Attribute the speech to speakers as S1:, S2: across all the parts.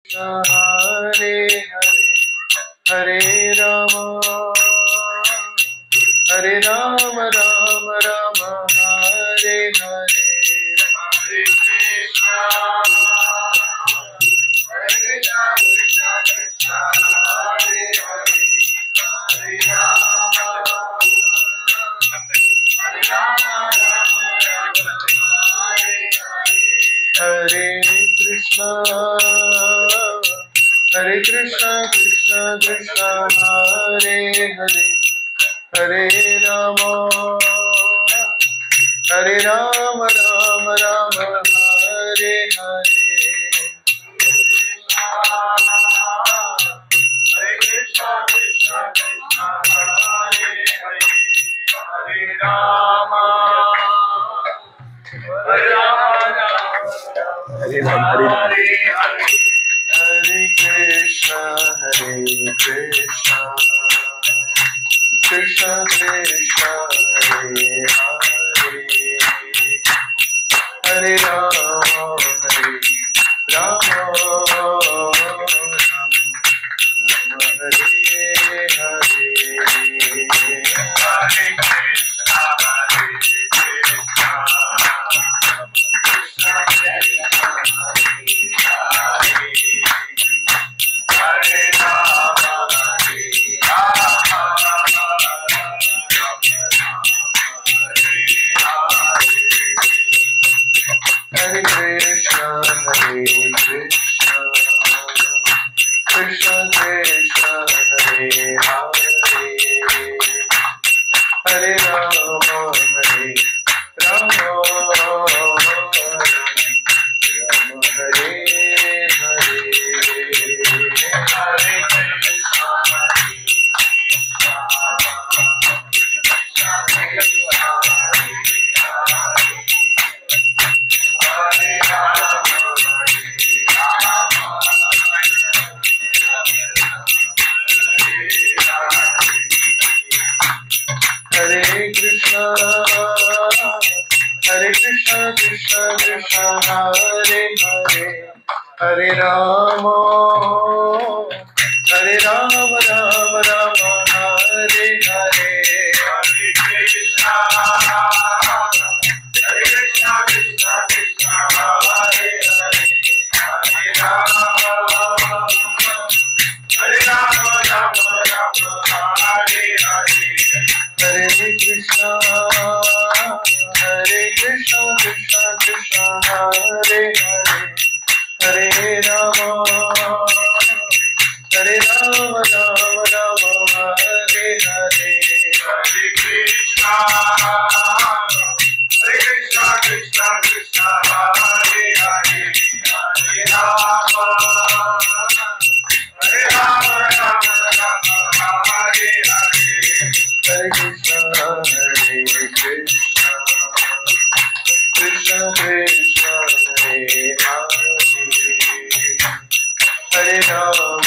S1: Hare Hare Rama Hare Rama Rama Rama Hare Hare Hare Krishna Hare Krishna Krishna Hare Hare Hare Rama Hare Rama Hare Krishna Krishna Krishna Hare Hare Hare Rama Rama Rama Hare Hare Hare Krishna Krishna Krishna Hare Hare Hare Rama Hare Rama Hare Krishna Krishna Krishna Hare Hare Hare Rama Rama Hare Hare Hare Krishna Hare Krishna Krishna Krishna Hare Hare Hare Rama Rama Hare Hare Hare Krishna Krishna Krishna Hare Hare Hare Rama Rama Rama Hare Hare Hare Krishna Krishna Krishna Hare Hare Hare Rama Rama Rama Hare Hare Hare Krishna Krishna Krishna Hare Hare Hare Rama Rama Rama Hare Hare Hare Krishna Krishna Krishna Hare Hare Hare Rama Rama Hare Hare Hare Krishna Krishna Krishna Hare Hare Hare Rama Rama Hare Hare Hare Krishna Krishna Krishna Hare Hare Hare Rama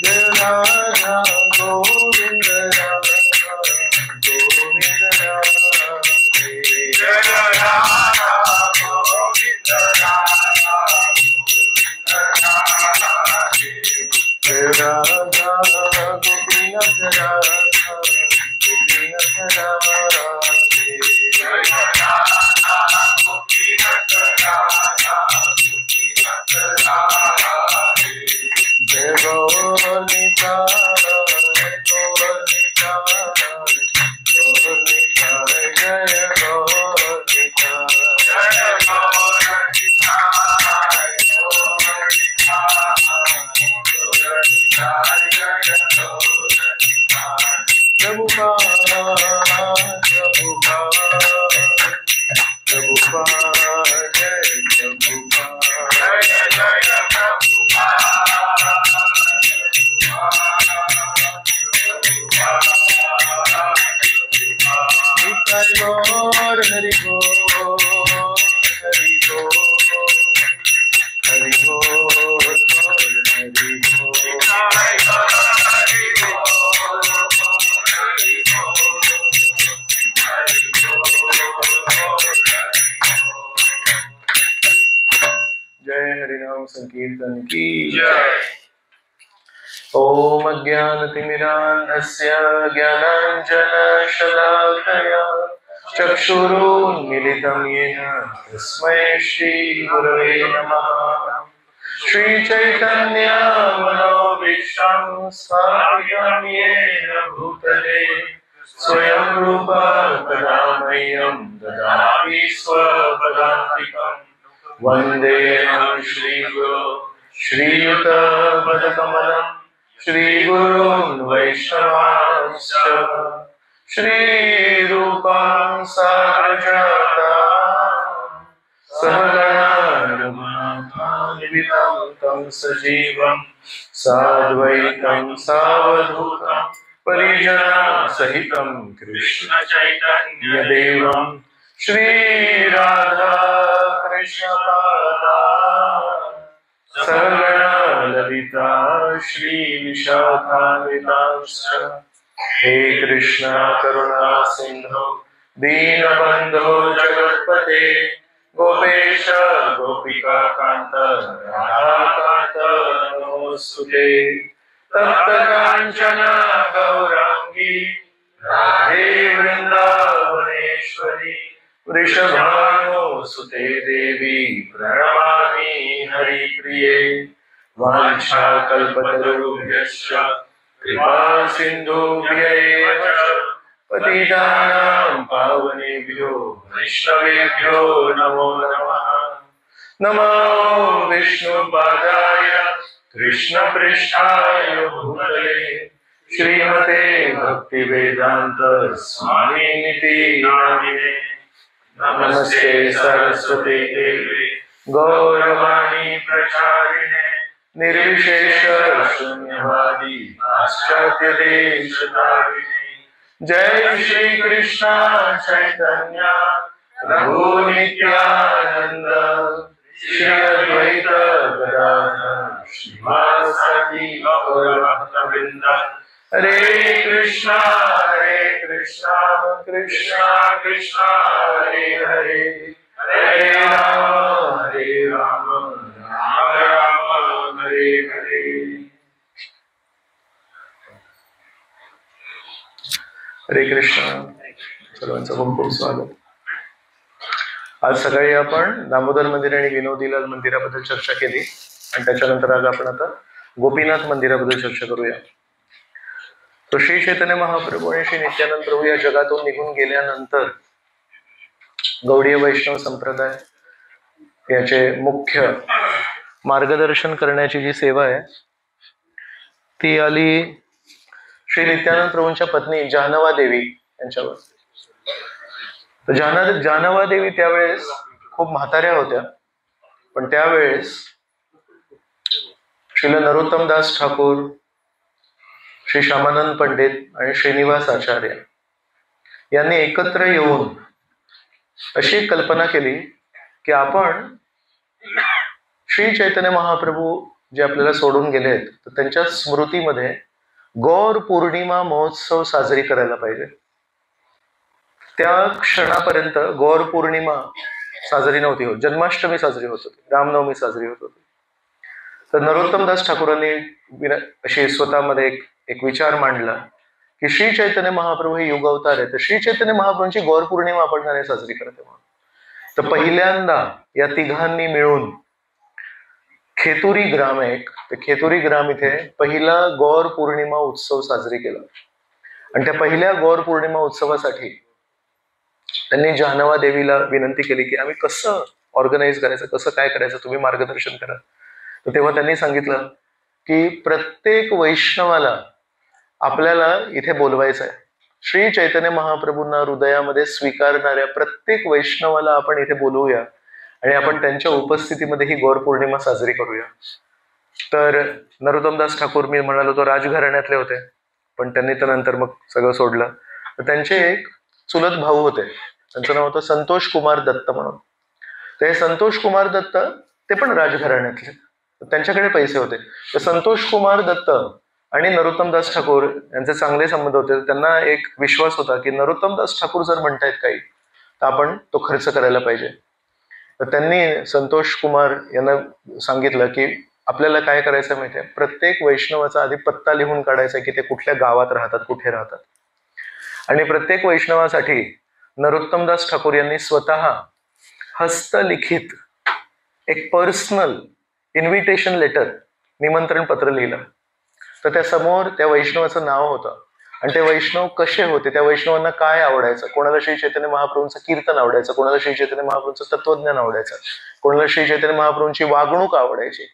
S1: Jai Radha Govinda Radha Govinda Radha Jai Radha Govinda Radha Jai Radha Gopinath Radha Gopinath Radha Jai Radha Gopinath Radha Gopinath Radha Jai Gaurika Gaurika Gaurika Jai Gaurika Jai Gaurika Gaurika Prabhupada Prabhupada Jai Prabhupada Jai Prabhupada बोल हरि बोल हरि बोल हरि बोल हरि जय हरिनाम संकीर्तन की जय। ओम अज्ञानतिमिरान्धस्य ज्ञानाञ्जनशलाकया चक्षुरुन्मीलितं येन तस्मै श्रीगुरवे नमः। श्रीचैतन्य मनोभीष्टं स्थापितं येन भूतले स्वयं रूप कदा मह्यं ददाति स्वपदान्तिकम्। वन्देऽहं श्रीगुरो श्रीयुतपदकमलम् श्रीगुरून् वैष्णवांश्च श्रीरूपां साग्रजातां सहगणा रघुनाथान्वितं तं सजीवं साद्वैतं सावधूतं परिजनसहितं कृष्ण चैतन्यदेवं श्रीराधा कृष्णपादान् सहगणा ललिता श्रीविशाखान्वितांश्च। हे कृष्ण करुणा सिन्धो दीनबन्धो जगत्पते गोपेश गोपिकान्त राधाकान्त नमोऽस्तुते। तप्तकाञ्चन गौराङ्गी राधे वृन्दावनेश्वरी वृषभानुसुते देवी प्रणमामि हरिप्रिये। वाञ्छाकल्पतरुभ्यश्च कृपा सिन्धुभ्यैव पतितानां पावनेभ्यो वैष्णवेभ्यो नमो नमः। नमो विष्णुपादाय कृष्णपृष्ठाय भूतले श्रीमते भक्तिवेदान्त स्वामिनिति नामिने। नमस्ते सरस्वती देवी गौरवाणी प्रचारिणे निर्विशेष शून्यवादी पाश्चात्य देशधारिणे। जय श्री कृष्ण चैतन्य प्रभु नित्यानंद श्री अद्वैत गदाधर श्रीवासदि गौरभक्तवृंद। हरे कृष्णा कृष्णा कृष्णा हरे हरे हरे राम राम राम हरे हरे। हरे कृष्ण। सर्वांचं खूप खूप स्वागत। आज सकाळी आपण दामोदर मंदिर आणि विनोदीलाल मंदिराबद्दल चर्चा केली आणि त्याच्यानंतर आज आपण आता गोपीनाथ मंदिराबद्दल चर्चा करूया। तो श्री चैतन्य महाप्रभू आणि श्री नित्यानंद प्रभू या जगातून निघून गेल्यानंतर गौडीय वैष्णव संप्रदाय याचे मुख्य मार्गदर्शन करण्याची जी सेवा आहे ती आली श्री नित्यानंद प्रभूंच्या पत्नी जानवा देवी यांच्यावर। जानवा देवी त्यावेळेस खूप म्हाताऱ्या होत्या, पण त्यावेळेस श्रील नरोत्तम दास ठाकूर, श्री श्यामानंद पंडित आणि श्रीनिवास आचार्य यांनी एकत्र येऊन अशी कल्पना केली की आपण श्री चैतन्य महाप्रभू जे आपल्याला सोडून गेलेत तर त्यांच्या स्मृतीमध्ये गौर पौर्णिमा महोत्सव साजरी करायला पाहिजे। त्या क्षणापर्यंत गौर पौर्णिमा साजरी नव्हती होत, जन्माष्टमी साजरी होत होती, रामनवमी साजरी होत होती। तर नरोत्तमदास ठाकूरांनी अशी स्वतःमध्ये एक विचार मांडला की श्री चैतन्य महाप्रभू हे युग अवतार आहे, तर श्री चैतन्य महाप्रभूंची गौर पौर्णिमा आपण का नाही साजरी करते म्हणून। तर पहिल्यांदा या तिघांनी मिळून खेतुरी ग्राम खेतुरी ग्राम इथे पहिला गौर पौर्णिमा उत्सव साजरी केला आणि त्या पहिल्या गौर पौर्णिमा उत्सवासाठी त्यांनी जानवा देवीला विनंती केली की आम्ही कसं ऑर्गनाईज करायचं, कसं काय करायचं, तुम्ही मार्गदर्शन करा। तर तेव्हा त्यांनी सांगितलं की प्रत्येक वैष्णवाला आपल्याला इथे बोलवायचं आहे। श्री चैतन्य महाप्रभूंना हृदयामध्ये स्वीकारणाऱ्या प्रत्येक वैष्णवाला आपण इथे बोलवूया आणि आपण त्यांच्या उपस्थितीमध्ये ही गौर पौर्णिमा साजरी करूया। तर नरोत्तमदास ठाकूर मी म्हणालो तो राजघराण्यातले होते, पण त्यांनी तर नंतर मग सगळं सोडलं। तर त्यांचे एक चुलत भाऊ होते, त्यांचं नाव होतं संतोष कुमार दत्त म्हणून. ते संतोष कुमार दत्त ते पण राजघराण्यातले, त्यांच्याकडे पैसे होते. तर संतोष कुमार दत्त आणि नरोत्तमदास ठाकूर यांचे चांगले संबंध होते. त्यांना एक विश्वास होता की नरोत्तमदास ठाकूर जर म्हणतायत काही तर आपण तो खर्च करायला पाहिजे. तर त्यांनी संतोष कुमार यांना सांगितलं की आपल्याला काय करायचं माहितीये, प्रत्येक वैष्णवाचा आधी पत्ता लिहून काढायचा की ते कुठल्या गावात राहतात, कुठे राहतात. आणि प्रत्येक वैष्णवासाठी नरोत्तमदास ठाकूर यांनी स्वतः हस्तलिखित एक पर्सनल इन्व्हिटेशन लेटर, निमंत्रण पत्र लिहिलं. तर त्या समोर त्या वैष्णवाचं नाव होतं आणि ते वैष्णव कसे होते, त्या वैष्णवांना काय आवडायचं. कोणाला श्री चैतन्य महाप्रभूंचं कीर्तन आवडायचं, कोणाला श्री चैतन्य महाप्रभूंचं तत्वज्ञान आवडायचं, कोणाला श्री चैतन्य महाप्रभूंची वागणूक आवडायची.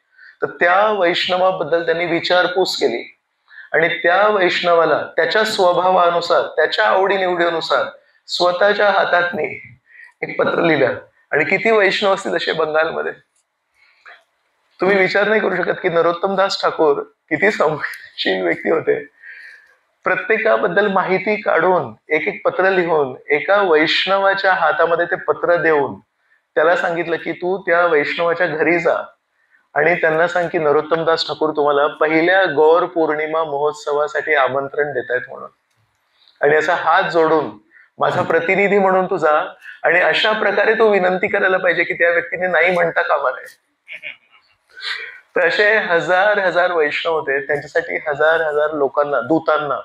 S1: तर त्या वैष्णवाबद्दल त्यांनी विचारपूस केली आणि त्या वैष्णवाला त्याच्या स्वभावानुसार, त्याच्या आवडीनिवडीनुसार स्वतःच्या हातातनी एक पत्र लिहिलं. आणि किती वैष्णव असतील असे बंगालमध्ये, तुम्ही विचार नाही करू शकत की नरोत्तमदास ठाकूर किती संवेदनशील व्यक्ती होते. प्रत्येकाबद्दल माहिती काढून एक एक पत्र लिहून एका वैष्णवाच्या हातामध्ये ते पत्र देऊन त्याला सांगितलं की तू त्या वैष्णवाच्या घरी जा आणि त्यांना सांग की नरोत्तमदास ठाकूर तुम्हाला पहिल्या गौर पौर्णिमा महोत्सवासाठी आमंत्रण देत आहेत म्हणून, आणि असा हात जोडून माझा प्रतिनिधी म्हणून तू जा आणि अशा प्रकारे तू विनंती करायला पाहिजे की त्या व्यक्तीने नाही म्हणता कामा नये. तर असे हजार हजार वैष्णव होते, त्यांच्यासाठी हजार हजार लोकांना, दूतांना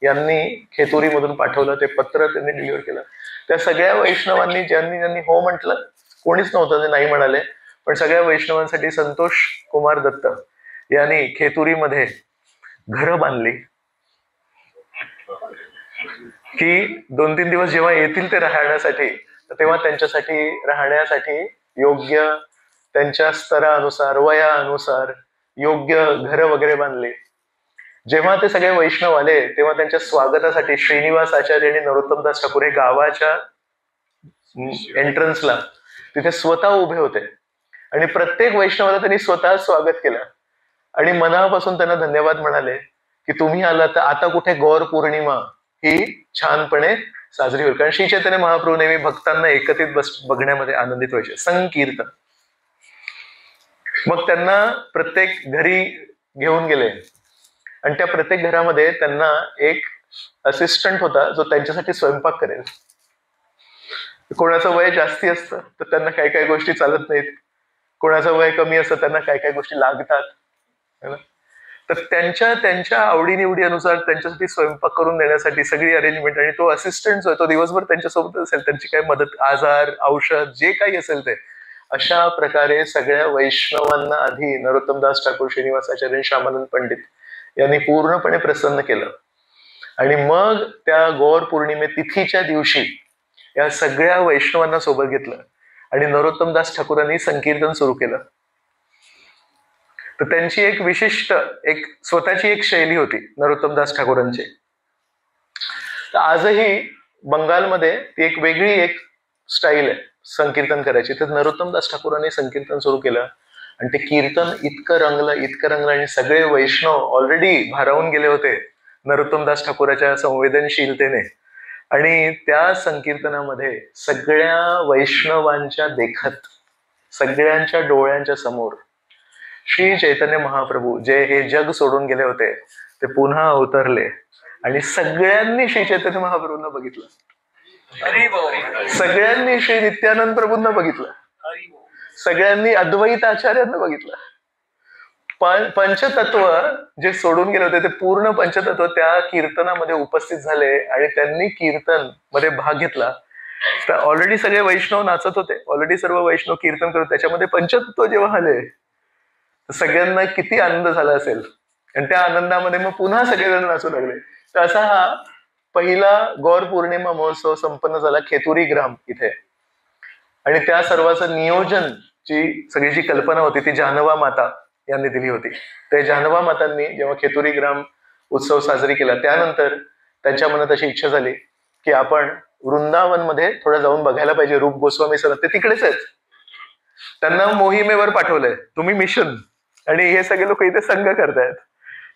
S1: यांनी खेतुरीमधून पाठवलं. ते पत्र त्यांनी डिलिव्हर केलं. त्या सगळ्या वैष्णवांनी ज्यांनी ज्यांनी हो म्हटलं, कोणीच नव्हतं जे नाही म्हणाले, पण सगळ्या वैष्णवांसाठी संतोष कुमार दत्त यांनी खेतुरीमध्ये घरं बांधली की 2-3 दिवस जेव्हा येतील ते राहण्यासाठी, तेव्हा त्यांच्यासाठी राहण्यासाठी योग्य त्यांच्या स्तरानुसार, वयानुसार योग्य घरं वगैरे बांधली. जेव्हा ते सगळे वैष्णव आले तेव्हा त्यांच्या स्वागतासाठी श्रीनिवास आचार्य आणि नरोत्तमदास ठाकूर हे गावाच्या एंट्रन्सला तिथे स्वतः उभे होते आणि प्रत्येक वैष्णवाला त्यांनी स्वतः स्वागत केलं आणि मनापासून त्यांना धन्यवाद म्हणाले की तुम्ही आला तर आता कुठे गौर पौर्णिमा ही छानपणे साजरी होईल. कारण श्री चैतन्य महाप्रभू नेहमी भक्तांना एकत्रित बघण्यामध्ये आनंदित व्हायचे. संकीर्तन. मग त्यांना प्रत्येक घरी घेऊन गेले आणि त्या प्रत्येक घरामध्ये त्यांना एक असिस्टंट होता जो त्यांच्यासाठी स्वयंपाक करेल. कोणाचं वय जास्ती असतं तर त्यांना काही काही गोष्टी चालत नाहीत, कोणाचं वय कमी असतं त्यांना काही काही गोष्टी लागतात. तर त्यांच्या आवडीनिवडी अनुसार त्यांच्यासाठी स्वयंपाक करून देण्यासाठी सगळी अरेंजमेंट, आणि तो असिस्टंट जो आहे तो दिवसभर त्यांच्यासोबत असेल, त्यांची काही मदत, आजार, औषध जे काही असेल ते. अशा प्रकारे सगळ्या वैष्णवांना आधी नरोत्तमदास ठाकूर, श्रीनिवासाचार्य, श्यामानंद पंडित यांनी पूर्णपणे प्रसन्न केलं. आणि मग त्या गौर पौर्णिमे तिथीच्या दिवशी या सगळ्या वैष्णवांना सोबत घेतलं आणि नरोत्तमदास ठाकूरांनी संकीर्तन सुरू केलं. तर त्यांची एक विशिष्ट, एक स्वतःची एक शैली होती नरोत्तमदास ठाकूरांची. तर आजही बंगालमध्ये ती एक वेगळी एक स्टाईल आहे संकीर्तन करायची. तर नरोत्तमदास ठाकूरांनी संकीर्तन सुरू केलं आणि ते कीर्तन इतकं रंगलं आणि सगळे वैष्णव ऑलरेडी भारावून गेले होते नरोत्तमदास ठाकूराच्या संवेदनशीलतेने. आणि त्या संकीर्तनामध्ये सगळ्या वैष्णवांच्या देखत, सगळ्यांच्या डोळ्यांच्या समोर श्री चैतन्य महाप्रभू जे हे जग सोडून गेले होते ते पुन्हा अवतरले आणि सगळ्यांनी श्री चैतन्य महाप्रभूंना बघितलं. सगळ्यांनी श्री नित्यानंद प्रभूंना बघितलं, सगळ्यांनी अद्वैत आचार्यांना बघितलं. पंचतत्व जे सोडून गेले होते ते पूर्ण पंचतत्व त्या कीर्तनामध्ये उपस्थित झाले आणि त्यांनी कीर्तन मध्ये भाग घेतला. तर ऑलरेडी सगळे वैष्णव नाचत होते, ऑलरेडी सर्व वैष्णव कीर्तन करत, त्याच्यामध्ये पंचतत्व जेव्हा आले तर सगळ्यांना किती आनंद झाला असेल आणि त्या आनंदामध्ये मग पुन्हा सगळेजण नाचू लागले. तर असा हा पहिला गौर पौर्णिमा महोत्सव संपन्न झाला खेतुरी ग्राम इथे. आणि त्या सर्वांचं नियोजन, जी सगळी जी कल्पना होती ती जानवा माता यांनी दिली होती. ते जानवा मातांनी जेव्हा खेतुरी ग्राम उत्सव साजरी केला त्यानंतर त्यांच्या मनात अशी इच्छा झाली की आपण वृंदावन मध्ये थोडं जाऊन बघायला पाहिजे. रूप गोस्वामी सर ते तिकडेच आहेत, त्यांना मोहिमेवर पाठवलंय, तुम्ही मिशन, आणि हे सगळे लोक इथे संघ करतायत.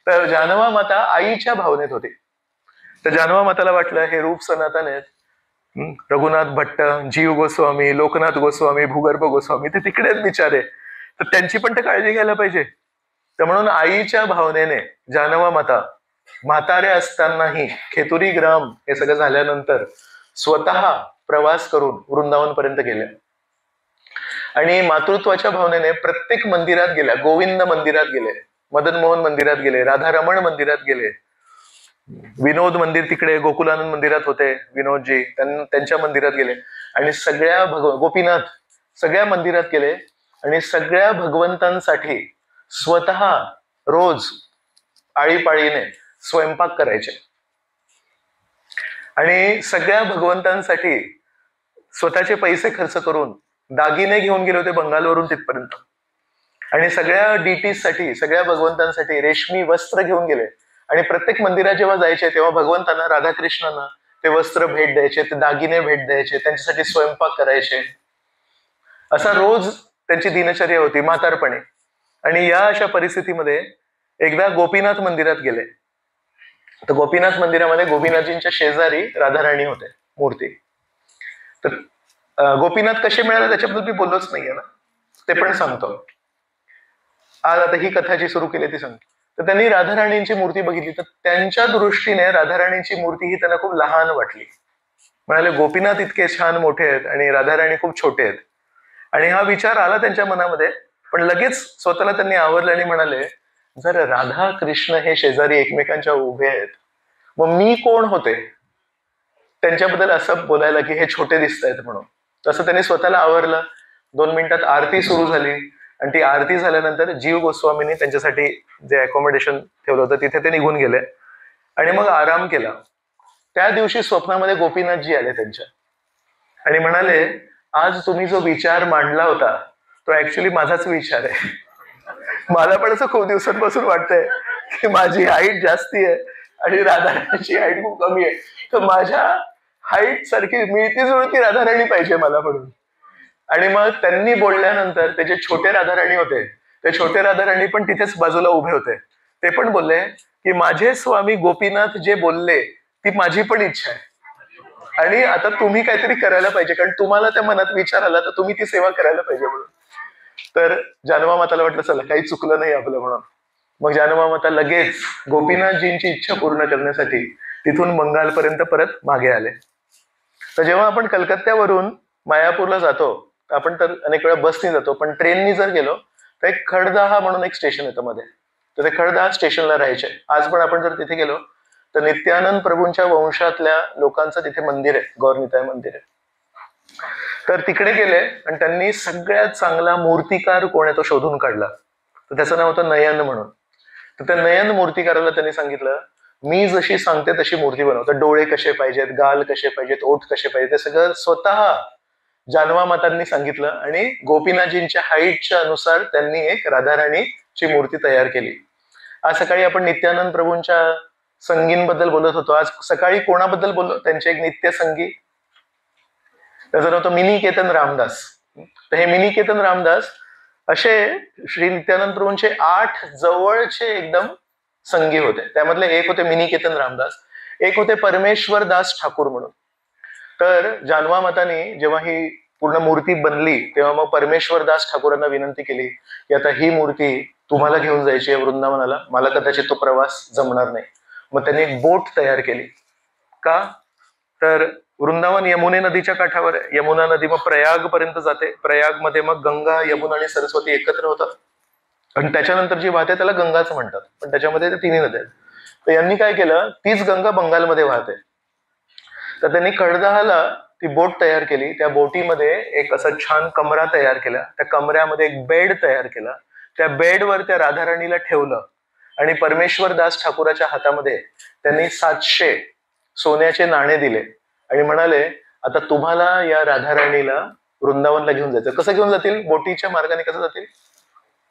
S1: तर जानवा माता आईच्या भावनेत होती. तर जानवा माताला वाटलं हे रूप सनातन आहेत, रघुनाथ भट्ट, जीव गोस्वामी, लोकनाथ गोस्वामी, भूगर्भ गोस्वामी, ते तिकडे आहेत बिचारे, तर त्यांची पण तर काळजी घ्यायला पाहिजे. तर म्हणून आईच्या भावनेने जानवा माता म्हातारे असतानाही खेतुरी ग्राम हे सगळं झाल्यानंतर स्वतः प्रवास करून वृंदावन पर्यंत गेल्या आणि मातृत्वाच्या भावनेने प्रत्येक मंदिरात गेल्या. गोविंद मंदिरात गेले, मदन मोहन मंदिरात गेले, राधारमण मंदिरात गेले, विनोद मंदिर तिकडे गोकुलानंद मंदिरात होते विनोदजी, त्यांच्या मंदिरात गेले आणि सगळ्या गोपीनाथ सगळ्या मंदिरात गेले आणि सगळ्या भगवंतांसाठी स्वतः रोज आळीपाळीने स्वयंपाक करायचे आणि सगळ्या भगवंतांसाठी स्वतःचे पैसे खर्च करून दागिने घेऊन गेले होते बंगालवरून तिथपर्यंत आणि सगळ्या डीटीज साठी सगळ्या भगवंतांसाठी रेशमी वस्त्र घेऊन गेले आणि प्रत्येक मंदिरात जेव्हा जायचे तेव्हा भगवंतांना राधाकृष्णांना ते वस्त्र भेट द्यायचे, ते दागिने भेट द्यायचे, त्यांच्यासाठी स्वयंपाक करायचे. असा रोज त्यांची दिनचर्या होती म्हातारपणे. आणि या अशा परिस्थितीमध्ये एकदा गोपीनाथ मंदिरात गेले तर गोपीनाथ मंदिरामध्ये गोपीनाथजींच्या शेजारी राधाराणी होते मूर्ती. तर गोपीनाथ कसे मिळाले त्याच्याबद्दल मी बोललोच नाहीये ना, ते पण सांगतो आज. आता ही कथा जी सुरू केली ती सांगतो. तर त्यांनी राधाराणींची मूर्ती बघितली तर त्यांच्या दृष्टीने राधाराणींची मूर्ती ही त्यांना खूप लहान वाटली. म्हणाले गोपीनाथ इतके छान मोठे आहेत आणि राधाराणी खूप छोटे आहेत. आणि हा विचार आला त्यांच्या मनामध्ये, पण लगेच स्वतःला त्यांनी आवरले आणि म्हणाले जर राधा कृष्ण हे शेजारी एकमेकांच्या उभे आहेत मग मी कोण होते त्यांच्याबद्दल असं बोलायला की हे छोटे दिसत आहेत म्हणून. तसं त्यांनी स्वतःला आवरलं. 2 मिनिटात आरती सुरू झाली आणि ती आरती झाल्यानंतर जीव गोस्वामींनी त्यांच्यासाठी जे अकोमोडेशन ठेवलं होतं तिथे ते निघून गेले आणि मग आराम केला. त्या दिवशी स्वप्नामध्ये गोपीनाथजी आले त्यांच्या आणि म्हणाले आज तुम्ही जो विचार मांडला होता तो ऍक्च्युली माझाच विचार आहे. मला पण असं खूप दिवसांपासून वाटतंय की माझी हाईट जास्ती आहे आणि राधाराणीची हाईट खूप कमी आहे, तर माझ्या हाईट सारखी मिळती जुळती राधाराणी पाहिजे मला म्हणून. आणि मग त्यांनी बोलल्यानंतर ते जे छोटे राधाराणी होते ते छोटे राधाराणी पण तिथेच बाजूला उभे होते. ते पण बोलले की माझे स्वामी गोपीनाथ जे बोलले ती माझी पण इच्छा आहे आणि आता तुम्ही काहीतरी करायला पाहिजे, कारण तुम्हाला त्या मनात विचार आला तर तुम्ही ती सेवा करायला पाहिजे म्हणून. तर जानवा माताला वाटलं चला काही चुकलं नाही आपलं म्हणून. मग जानवा माता लगेच गोपीनाथजींची इच्छा पूर्ण करण्यासाठी तिथून बंगालपर्यंत परत मागे आले. तर जेव्हा आपण कलकत्त्यावरून मायापूरला जातो आपण तर अनेक वेळा बसनी जातो, पण ट्रेननी जर गेलो तर एक खडदहा म्हणून एक स्टेशन येतं मध्ये, तर ते खडदहा स्टेशनला राहायचे. आज पण आपण जर तिथे गेलो तर नित्यानंद प्रभूंच्या वंशातल्या लोकांचं तिथे मंदिर आहे, गौरनिताय मंदिर आहे. तर तिकडे गेले आणि त्यांनी सगळ्यात चांगला मूर्तिकार कोण आहे तो शोधून काढला. तर त्याचं नाव होतं नयन म्हणून. तर त्या नयन मूर्तिकाराला त्यांनी सांगितलं मी जशी सांगते तशी मूर्ती बनव. तर डोळे कसे पाहिजेत, गाल कसे पाहिजेत, ओठ कसे पाहिजेत ते सगळं स्वतः जानवा मातांनी सांगितलं आणि गोपीनाथजींच्या हाईटच्या अनुसार त्यांनी एक राधाराणीची मूर्ती तयार केली. आज सकाळी आपण नित्यानंद प्रभूंच्या संगींबद्दल बोलत होतो. आज सकाळी कोणाबद्दल बोललो, त्यांचे एक नित्य संगी, त्याचं नाव होतं मिनिकेतन रामदास. तर हे मिनिकेतन रामदास असे श्री नित्यानंद प्रभूंचे 8 जवळचे एकदम संगी होते. त्यामधले एक होते मिनिकेतन रामदास, एक होते परमेश्वर दास ठाकूर म्हणून. तर जानवा मातांनी जेव्हा ही पूर्ण मूर्ती बनली तेव्हा मग परमेश्वर दास ठाकूरांना विनंती केली की आता ही मूर्ती तुम्हाला घेऊन जायची आहे वृंदावनाला, मला कदाचित तो प्रवास जमणार नाही. मग त्यांनी एक बोट तयार केली. का तर वृंदावन यमुने नदीच्या काठावर आहे. यमुना नदी मग प्रयाग पर्यंत जाते. प्रयाग मध्ये मग गंगा, यमुना आणि सरस्वती एकत्र होतात आणि त्याच्यानंतर जी वाहते त्याला गंगाच म्हणतात, पण त्याच्यामध्ये ते तिन्ही नद्या आहेत. तर यांनी काय केलं, तीच गंगा बंगालमध्ये वाहते. तर त्यांनी खडदहाला ती बोट तयार केली. त्या बोटीमध्ये एक असा छान कमरा तयार केला. त्या कमऱ्यामध्ये एक बेड तयार केला. त्या बेडवर त्या राधाराणीला ठेवलं आणि परमेश्वर दास ठाकूराच्या हातामध्ये त्यांनी 700 सोन्याचे नाणे दिले आणि म्हणाले आता तुम्हाला या राधाराणीला वृंदावनला घेऊन जायचं. कसं घेऊन जातील, बोटीच्या मार्गाने कसं जातील,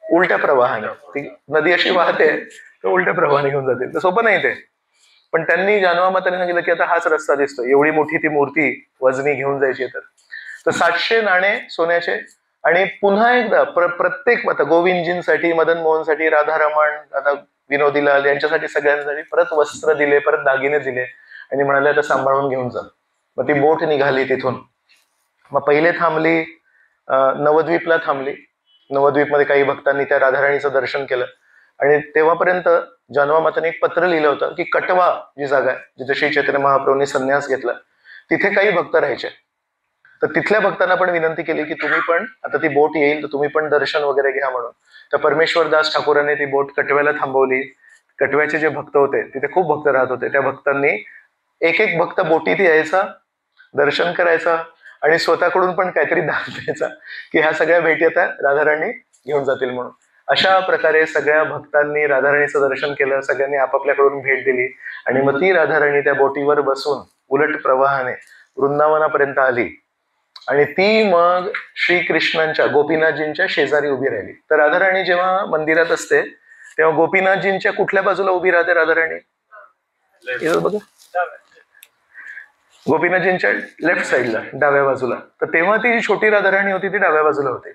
S1: उलट्या प्रवाहाने. ती नदी अशी वाहते तर उलट्या प्रवाहाने घेऊन जातील. तर सोपं नाही ते, पण त्यांनी जानवा मातांनी सांगितलं की आता हाच रस्ता दिसतो, एवढी मोठी ती मूर्ती वजनी घेऊन जायची. तर 700 नाणे सोन्याचे आणि पुन्हा एकदा प्रत्येक आता गोविंदजींसाठी, मदन मोहनसाठी, राधारमण, आता विनोदीलाल यांच्यासाठी सगळ्यांसाठी परत वस्त्र दिले, परत दागिने दिले आणि म्हणाले आता सांभाळून घेऊन जा. मग ती बोट निघाली तिथून. मग पहिले थांबली नवद्वीपला थांबली. नवद्वीपमध्ये काही भक्तांनी त्या राधाराणीचं दर्शन केलं. आणि तेव्हापर्यंत जानवा माताने एक पत्र लिहिलं होतं की कटवा जी जागा आहे जिथे श्री चैतन्य महाप्रभूंनी संन्यास घेतला, तिथे काही भक्त राहायचे. तर तिथल्या भक्तांना पण विनंती केली की तुम्ही पण, आता ती बोट येईल तर तुम्ही पण दर्शन वगैरे घ्या म्हणून. तर परमेश्वरदास ठाकूरांनी ती बोट कटव्याला थांबवली. कटव्याचे जे भक्त होते तिथे खूप भक्त राहत होते, त्या भक्तांनी एक एक भक्त बोटीत यायचा, दर्शन करायचा आणि स्वतःकडून पण काहीतरी दान द्यायचा की ह्या सगळ्या भेटी आता राधाराणी घेऊन जातील म्हणून. अशा प्रकारे सगळ्या भक्तांनी राधाराणीचं दर्शन केलं, सगळ्यांनी आपापल्याकडून भेट दिली आणि मग ती राधाराणी त्या बोटीवर बसून उलट प्रवाहाने वृंदावनापर्यंत आली आणि ती मग श्रीकृष्णांच्या गोपीनाथजींच्या शेजारी उभी राहिली. तर राधाराणी जेव्हा मंदिरात असते तेव्हा गोपीनाथजींच्या कुठल्या बाजूला उभी राहते राधाराणी? बघा, गोपीनाथजींच्या लेफ्ट साईडला, डाव्या बाजूला. तर तेव्हा ती छोटी राधाराणी होती ती डाव्या बाजूला होती.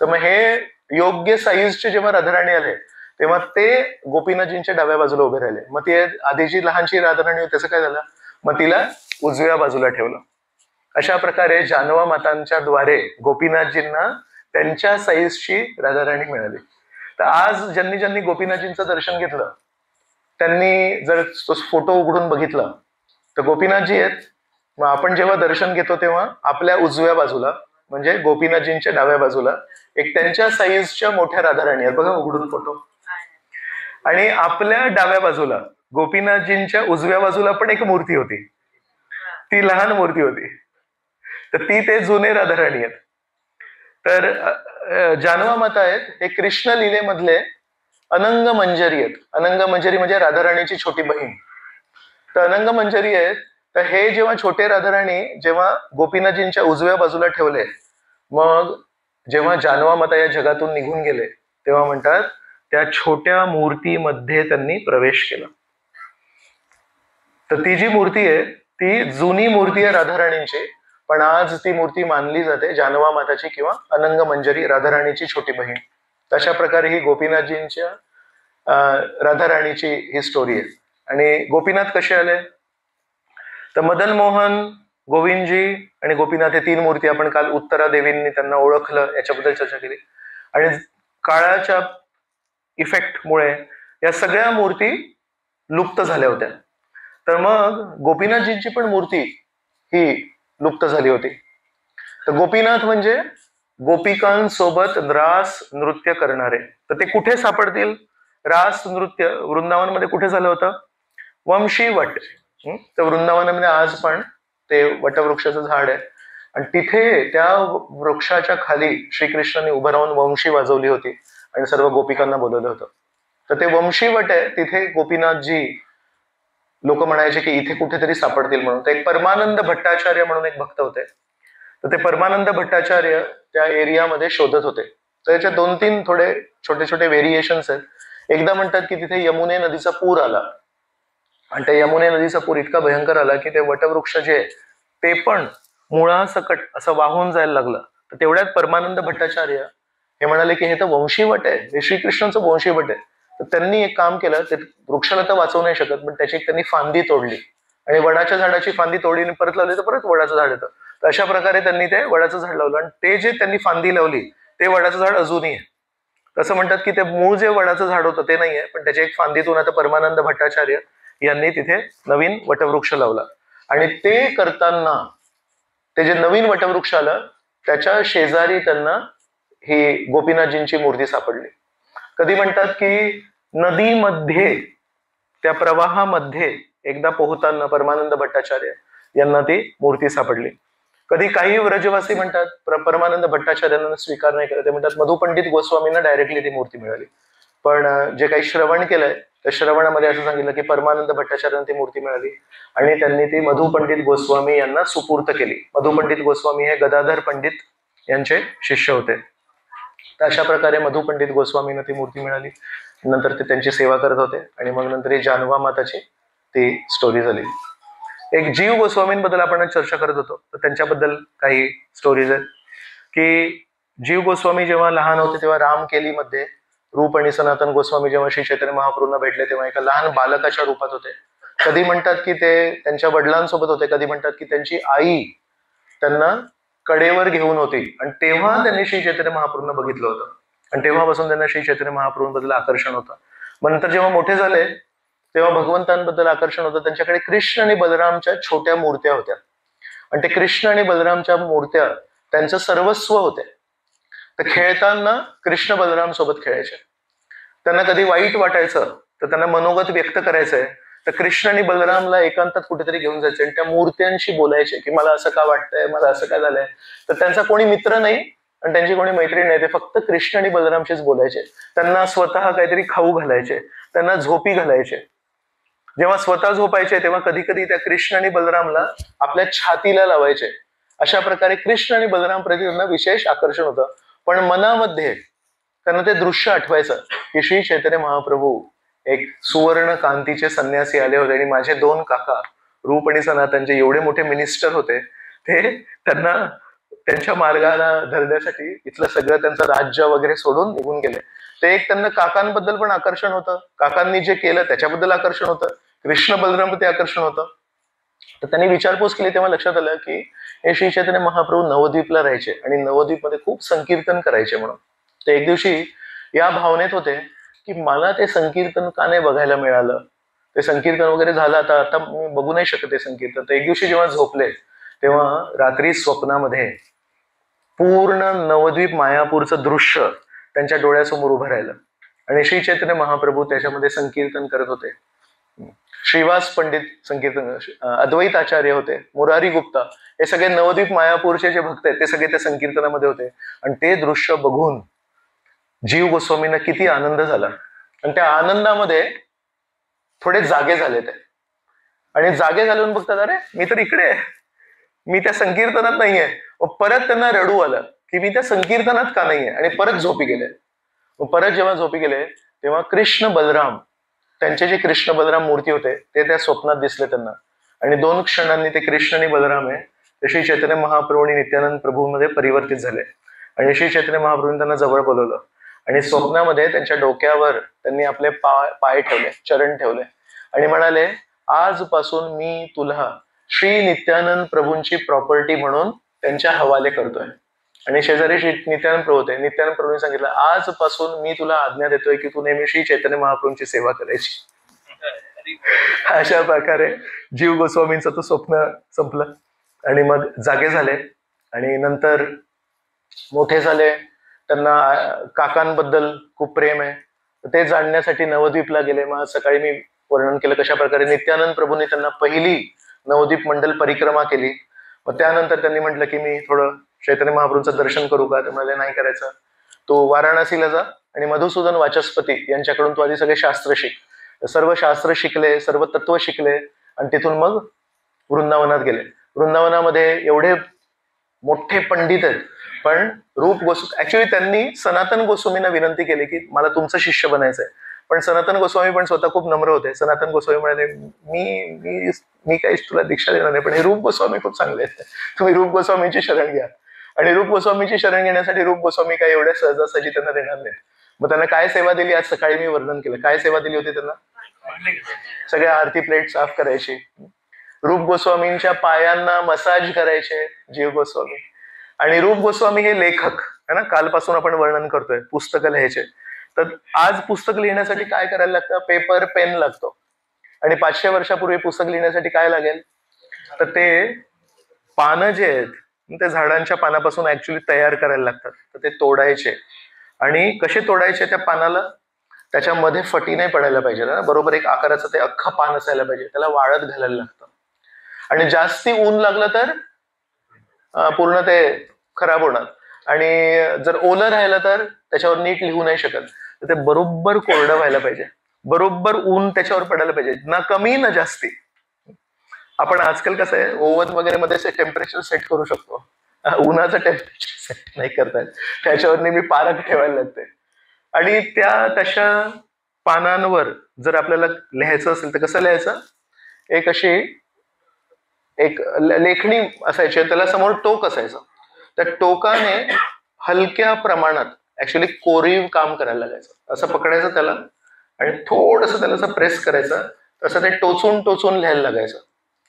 S1: तर मग हे योग्य साईजचे जेव्हा राधाराणी आले तेव्हा ते गोपीनाथजींच्या डाव्या बाजूला उभे राहिले. मग ती आधीची लहानशी राधाराणी होती त्याचं काय झालं, मग तिला उजव्या बाजूला ठेवलं. अशा प्रकारे जानवा मातांच्या द्वारे गोपीनाथजींना त्यांच्या साईजची राधाराणी मिळाली. तर आज ज्यांनी ज्यांनी गोपीनाथजींचं दर्शन घेतलं त्यांनी जर तो फोटो उघडून बघितला तर गोपीनाथजी आहेत. मग आपण जेव्हा दर्शन घेतो तेव्हा आपल्या उजव्या बाजूला म्हणजे गोपीनाथजींच्या डाव्या बाजूला एक त्यांच्या साईजच्या मोठ्या राधाराणी आहेत, बघा उघडून फोटो. आणि आपल्या डाव्या बाजूला गोपीनाथजींच्या उजव्या बाजूला पण एक मूर्ती होती, ती लहान मूर्ती होती. तर ती ते जुने राधाराणी आहेत. तर जानवा माता आहेत हे कृष्ण लीलेमधले अनंग मंजरी आहेत. अनंग मंजरी म्हणजे राधाराणीची छोटी बहीण. तर अनंग मंजरी आहेत. तर हे जेव्हा छोटे राधाराणी जेव्हा गोपीनाथजींच्या उजव्या बाजूला ठेवले, मग जेव्हा जानवा माता या जगातून निघून गेले तेव्हा म्हणतात त्या छोट्या मूर्तीमध्ये त्यांनी प्रवेश केला. तर ती जी मूर्ती आहे ती जुनी मूर्ती आहे राधाराणींची, पण आज ती मूर्ती मानली जाते जानवा माताची किंवा अनंग मंजरी राधाराणीची छोटी बहीण. तशा प्रकारे ही गोपीनाथजींच्या राधाराणीची ही स्टोरी आहे. आणि गोपीनाथ कसे आले तर मदन मोहन, गोविंदजी आणि गोपीनाथ हे तीन मूर्ती आपण काल उत्तरा देवींनी त्यांना ओळखलं याच्याबद्दल चर्चा केली. आणि काळाच्या इफेक्टमुळे या सगळ्या मूर्ती लुप्त झाल्या होत्या. तर मग गोपीनाथजींची पण मूर्ती ही लुप्त झाली होती. तर गोपीनाथ म्हणजे गोपिकांसोबत रास नृत्य करणारे. तर ते कुठे सापडतील? रास नृत्य वृंदावनमध्ये कुठे झालं होतं? वंशी वट. तर वृंदावनामध्ये आज पण ते वटवृक्षाचं झाड आहे आणि तिथे त्या वृक्षाच्या खाली श्रीकृष्णाने उभं राहून वंशी वाजवली होती आणि सर्व गोपिकांना बोलवलं होतं. तर ते वंशी वट आहे, तिथे गोपीनाथजी लोक म्हणायचे की इथे कुठेतरी सापडतील म्हणून. तर एक परमानंद भट्टाचार्य म्हणून एक भक्त होते. तर ते परमानंद भट्टाचार्य त्या एरियामध्ये शोधत होते. तर याच्या 2-3 थोडे छोटे छोटे व्हेरिएशन्स आहेत. एकदा म्हणतात की तिथे यमुने नदीचा पूर आला आणि त्या यमुने नदीचा पूर इतका भयंकर आला की ते वटवृक्ष जे आहे ते पण मुळासकट असं वाहून जायला लागलं. तर तेवढ्यात परमानंद भट्टाचार्य हे म्हणाले की हे तर वंशीवट आहे, हे श्रीकृष्णांचं वंशीवट आहे. तर त्यांनी एक काम केलं, ते वृक्षाला तर वाचवू नाही शकत पण त्याची त्यांनी फांदी तोडली आणि वडाच्या झाडाची फांदी तोडली आणि परत लावली तर परत वडाचं झाड येतं. तर अशा प्रकारे त्यांनी ते वडाचं झाड लावलं आणि ते जे त्यांनी फांदी लावली ते वडाचं झाड अजूनही आहे. तसं म्हणतात की ते मूळ जे वडाचं झाड होतं ते नाहीये, पण त्याच्या एक फांदीतून आता परमानंद भट्टाचार्य यांनी तिथे नवीन वटवृक्ष लावला. आणि ते करताना ते जे नवीन वटवृक्ष आलं त्याच्या शेजारी त्यांना ही गोपीनाथजींची मूर्ती सापडली. कधी म्हणतात की नदीमध्ये त्या प्रवाहामध्ये एकदा पोहताना परमानंद भट्टाचार्य यांना ती मूर्ती सापडली. कधी काही व्रजवासी म्हणतात परमानंद भट्टाचार्यांना स्वीकार नाही करत, ते म्हणतात मधुपंडित गोस्वामींना डायरेक्टली ती मूर्ती मिळाली. पण जे काही श्रवण केलंय त्या श्रवणामध्ये असं सांगितलं की परमानंद भट्टाचार्यांना ती मूर्ती मिळाली आणि त्यांनी ती मधुपंडित गोस्वामी यांना सुपूर्त केली. मधुपंडित गोस्वामी हे गदाधर पंडित यांचे शिष्य होते. तर अशा प्रकारे मधुपंडित गोस्वामींना ती मूर्ती मिळाली. नंतर ते त्यांची सेवा करत होते आणि मग नंतर ही जानवा माताची ती स्टोरी झाली. एक जीव गोस्वामींबद्दल आपण चर्चा करत होतो, तर त्यांच्याबद्दल काही स्टोरीज आहेत की जीव गोस्वामी जेव्हा लहान होते तेव्हा रामकेलीमध्ये रूप आणि सनातन गोस्वामी जेव्हा श्री चैतन्य महाप्रभूंना भेटले तेव्हा एका लहान बालकाच्या रूपात होते. कधी म्हणतात की ते त्यांच्या वडिलांसोबत होते, कधी म्हणतात की त्यांची आई त्यांना कडेवर घेऊन होती आणि तेव्हा त्यांनी श्री चैतन्य महाप्रभूंना बघितलं होतं आणि तेव्हापासून त्यांना श्री चैतन्य महाप्रभूंबद्दल आकर्षण होतं. मग नंतर जेव्हा मोठे झाले तेव्हा भगवंतांबद्दल आकर्षण होतं. त्यांच्याकडे कृष्ण आणि बलरामच्या छोट्या मूर्त्या होत्या आणि ते कृष्ण आणि बलरामच्या मूर्त्या त्यांचं सर्वस्व होते. तर खेळताना कृष्ण बलराम सोबत खेळायचे. त्यांना कधी वाईट वाटायचं तर त्यांना मनोगत व्यक्त करायचंय तर कृष्ण आणि बलरामला एकांतात कुठेतरी घेऊन जायचे आणि त्या मूर्त्यांशी बोलायचे की मला असं का वाटतंय, मला असं काय झालंय. तर त्यांचा कोणी मित्र नाही आणि त्यांची कोणी मैत्रीण नाही, ते फक्त कृष्ण आणि बलरामशीच बोलायचे. त्यांना स्वतः काहीतरी खाऊ घालायचे, त्यांना झोपी घालायचे. जेव्हा स्वतः झोपायचे तेव्हा कधी कधी त्या कृष्ण आणि बलरामला आपल्या छातीला लावायचे. अशा प्रकारे कृष्ण आणि बलराम प्रति त्यांना विशेष आकर्षण होतं. पण मनामध्ये त्यांना ते दृश्य आठवायचं की श्री चैतन्य महाप्रभू एक सुवर्ण कांतीचे संन्यासी आले होते आणि माझे 2 काका रूप आणि सनातनचे एवढे मोठे मिनिस्टर होते, ते त्यांना त्यांच्या मार्गाला धरण्यासाठी इथलं सगळं त्यांचं राज्य वगैरे सोडून निघून गेले. ते एक त्यांना काकांबद्दल पण आकर्षण होतं, काकांनी जे केलं त्याच्याबद्दल आकर्षण होतं, कृष्ण बलराम ते आकर्षण होतं. तर त्यांनी विचारपूस केली तेव्हा लक्षात आलं की हे श्री चैतन्य महाप्रभू नवद्वीपला राहायचे आणि नवद्वीपमध्ये खूप संकीर्तन करायचे म्हणून. ते एक दिवशी या भावनेत होते की मला ते संकीर्तन का नाही बघायला मिळालं. ते संकीर्तन वगैरे झालं, आता मी बघू नाही शकत ते संकीर्तन. तर एक दिवशी जेव्हा झोपले तेव्हा रात्री स्वप्नामध्ये पूर्ण नवद्वीप मायापूरचं दृश्य त्यांच्या डोळ्यासमोर उभं राहिलं आणि श्री चैतन्य महाप्रभू त्याच्यामध्ये संकीर्तन करत होते. श्रीवास पंडित संकीर्तन, अद्वैत आचार्य होते, मुरारी गुप्ता, हे सगळे नवद्वीप मायापूरचे जे भक्त आहेत ते सगळे त्या संकीर्तनामध्ये होते. आणि ते दृश्य बघून जीव गोस्वामींना किती आनंद झाला आणि त्या आनंदामध्ये थोडे जागे झाले ते. आणि जागे झाले बघतात अरे मी तर इकडे आहे, मी त्या संकीर्तनात नाहीये. परत त्यांना रडू आलं की मी त्या संकीर्तनात का नाहीये आणि परत झोपी गेले. परत जेव्हा झोपी गेले तेव्हा कृष्ण बलराम, त्यांचे जे कृष्ण बलराम मूर्ती होते ते त्या स्वप्नात दिसले त्यांना आणि 2 क्षणांनी ते कृष्ण आणि बलराम आहे ते श्री चैतन्य महाप्रभू आणि नित्यानंद प्रभूंमध्ये परिवर्तित झाले. आणि श्री चैतन्य महाप्रभूंनी त्यांना जवळ बोलवलं आणि स्वप्नामध्ये त्यांच्या डोक्यावर त्यांनी आपले पाय ठेवले, चरण ठेवले आणि म्हणाले आजपासून मी तुला श्री नित्यानंद प्रभूंची प्रॉपर्टी म्हणून त्यांच्या हवाले करतोय. आणि शेजारी श्री नित्यानंद प्रभू होते. नित्यानंद प्रभूंनी सांगितलं आजपासून मी तुला आज्ञा देतोय की तू नेहमी श्री चैतन्य महाप्रभूंची सेवा करायची. अशा प्रकारे जीव गोस्वामींचं तो स्वप्न संपलं आणि मग जागे झाले आणि नंतर मोठे झाले. त्यांना काकांबद्दल खूप प्रेम आहे, ते जाणण्यासाठी नवद्वीपला गेले. मग सकाळी मी वर्णन केलं कशा प्रकारे नित्यानंद प्रभूंनी त्यांना पहिली नवद्वीप मंडल परिक्रमा केली. मग त्यानंतर त्यांनी म्हटलं की मी थोडं चैतन्य महाप्रभूंचं दर्शन करू का. तर मला नाही करायचं, तो वाराणसीला जा आणि मधुसूदन वाचस्पती यांच्याकडून तू आधी सगळे शास्त्र शिक. सर्व शास्त्र शिकले, सर्व तत्व शिकले आणि तिथून मग वृंदावनात गेले. वृंदावनामध्ये एवढे मोठे पंडित आहेत, पण रूप गोस्वामी ऍक्च्युली त्यांनी सनातन गोस्वामींना विनंती केली की मला तुमचं शिष्य बनायचंय. पण सनातन गोस्वामी पण स्वतः खूप नम्र होते. सनातन गोस्वामी म्हणाले मी मी मी काही तुला दीक्षा देणार नाही, पण हे रूप गोस्वामी खूप चांगले आहेत, तुम्ही रूप गोस्वामींची शरण घ्या. आणि रूप गोस्वामीची शरण घेण्यासाठी रूप गोस्वामी काही एवढ्या सहजासहजी त्यांना देणार नाही. मग त्यांना काय सेवा दिली आज सकाळी मी वर्णन केलं. काय सेवा दिली होती त्यांना, सगळ्या आरती प्लेट साफ करायची, रूप गोस्वामींच्या पायांना मसाज करायचे जीव गोस्वामी. आणि रूप गोस्वामी हे लेखक है ना, कालपासून आपण वर्णन करतोय, पुस्तकं लिहायचे. तर आज पुस्तक लिहिण्यासाठी काय करायला लागतं, पेपर पेन लागतो. आणि 500 वर्षापूर्वी पुस्तक लिहिण्यासाठी काय लागेल, तर ते पानं जे आहेत ते झाडांच्या पानापासून ऍक्च्युली तयार करायला लागतात. तर ते तोडायचे आणि कसे तोडायचे त्या पानाला, त्याच्यामध्ये फटी नाही पडायला पाहिजे ना, बरोबर एक आकाराचं ते अख्खं पान असायला पाहिजे, त्याला वाळत घालायला लागतं. आणि जास्ती ऊन लागलं तर पूर्ण ते खराब होणार आणि जर ओलं राहिलं तर त्याच्यावर नीट लिहू नाही शकत. तर ते बरोबर कोरडं व्हायला पाहिजे, बरोबर ऊन त्याच्यावर पडायला पाहिजे, ना कमी ना जास्ती. आपण आजकाल कसं आहे ओव्हन वगैरे मध्ये टेम्परेचर सेट करू शकतो, उन्हाचं टेम्परेचर सेट नाही करता येत, त्याच्यावर नेहमी पारख ठेवायला लागते. आणि त्या तशा पानांवर जर आपल्याला लिहायचं असेल तर कसं लिहायचं, एक अशी एक लेखणी असायची, त्याला समोर टोक असायचं. त्या टोकाने हलक्या प्रमाणात ऍक्च्युली कोरीव काम करायला लागायचं. असं पकडायचं त्याला आणि थोडस त्याला असं प्रेस करायचं, तसं ते टोचून टोचून लिहायला लागायचं.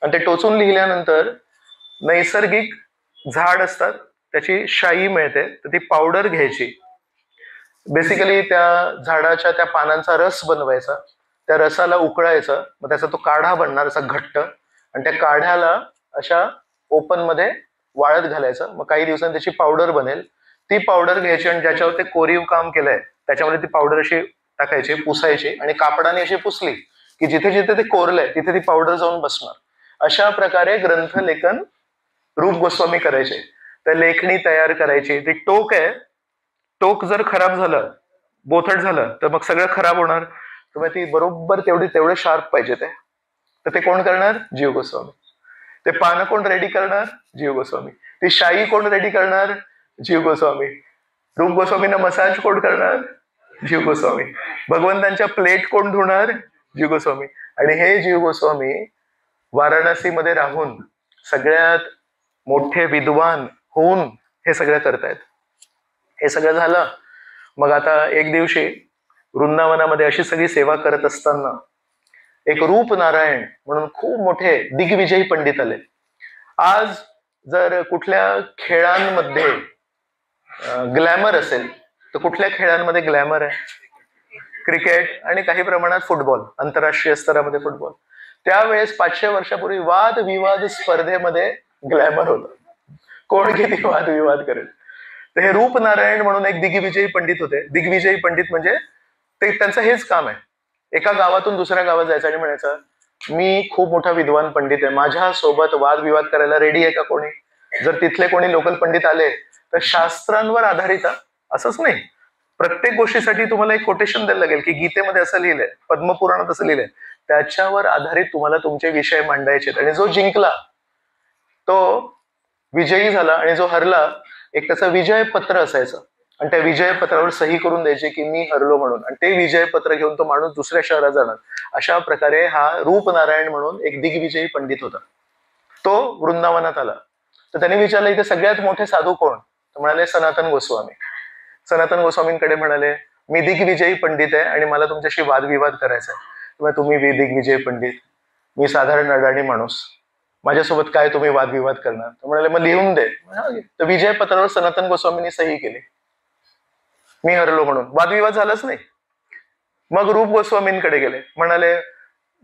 S1: आणि ते टोचून लिहिल्यानंतर नैसर्गिक झाड असतात त्याची शाई मिळते, तर ती पावडर घ्यायची. बेसिकली त्या झाडाच्या त्या पानांचा रस बनवायचा, त्या रसाला उकळायचं, मग त्याचा तो काढा बनणार असा घट्ट, आणि त्या काढ्याला अशा ओपन मध्ये वाळत घालायचं. मग काही दिवसांनी त्याची पावडर बनेल. ती पावडर घ्यायची आणि ज्याच्यावर ते कोरीव काम केलंय त्याच्यामध्ये ती पावडर अशी टाकायची, पुसायची, आणि कापडाने अशी पुसली की जिथे जिथे ते कोरलंय तिथे ती पावडर जाऊन बसणार. अशा प्रकारे ग्रंथलेखन रूप गोस्वामी करायचे. तर लेखणी तयार करायची. ती टोक आहे, टोक जर खराब झालं, बोथट झालं, तर मग सगळं खराब होणार. तर ती बरोबर तेवढे शार्प पाहिजे ते. तर ते कोण करणार? जीव गोस्वामी. ते पानं कोण रेडी करणार? जीव गोस्वामी. ती शाई कोण रेडी करणार? जीव गोस्वामी. रूप गोस्वामींना मसाज कोण करणार? जीव गोस्वामी. भगवंतांच्या प्लेट कोण धुणार? जीव गोस्वामी. आणि हे जीव गोस्वामी वाराणसीमध्ये राहून सगळ्यात मोठे विद्वान होऊन हे सगळं करतायत. हे सगळं झालं. मग आता एक दिवशी वृंदावनामध्ये अशी सगळी सेवा करत असताना एक रूप नारायण म्हणून खूप मोठे दिग्विजयी पंडित आले. आज जर कुठल्या खेळांमध्ये ग्लॅमर असेल तर कुठल्या खेळांमध्ये ग्लॅमर आहे? क्रिकेट आणि काही प्रमाणात फुटबॉल, आंतरराष्ट्रीय स्तरामध्ये फुटबॉल. त्यावेळेस 500 वर्षापूर्वी वादविवाद स्पर्धेमध्ये ग्लॅमर होतं. कोण किती वादविवाद करेल. तर हे रूप नारायण म्हणून एक दिग्विजयी पंडित होते. दिग्विजयी पंडित म्हणजे ते त्यांचं हेच काम आहे. एका गावातून दुसऱ्या गावात जायचं आणि म्हणायचं, मी खूप मोठा विद्वान पंडित आहे, माझ्या सोबत वादविवाद करायला रेडी आहे का कोणी? जर तिथले कोणी लोकल पंडित आले तर शास्त्रांवर आधारित, असंच नाही, प्रत्येक गोष्टीसाठी तुम्हाला एक कोटेशन द्यायला लागेल की गीतेमध्ये असं लिहिलंय, पद्मपुराणात असं लिहिलंय, त्याच्यावर आधारित तुम्हाला तुमचे विषय मांडायचे. आणि जो जिंकला तो विजयी झाला, आणि जो हरला एक त्याचं विजय पत्र असायचं, आणि त्या विजय पत्रावर सही करून द्यायचे की मी हरलो म्हणून, आणि ते विजय पत्र घेऊन तो माणूस दुसऱ्या शहरात जाणार. अशा प्रकारे हा रूप नारायण म्हणून एक दिग्विजयी पंडित होता. तो वृंदावनात आला. तर त्याने विचारलं, इथे सगळ्यात मोठे साधू कोण? तर म्हणाले, सनातन गोस्वामी. सनातन गोस्वामींकडे म्हणाले, मी दिग्विजयी पंडित आहे आणि मला तुमच्याशी वादविवाद करायचा आहे. तुम्ही दिग्विजयी पंडित, मी साधारण अडाणी माणूस, माझ्यासोबत काय तुम्ही वादविवाद करणार? तर म्हणाले, मग लिहून दे. तर विजय पत्रावर सनातन गोस्वामींनी सही केली, मी हरलो म्हणून. वादविवाद झालाच नाही. मग रूप गोस्वामींकडे गेले, म्हणाले,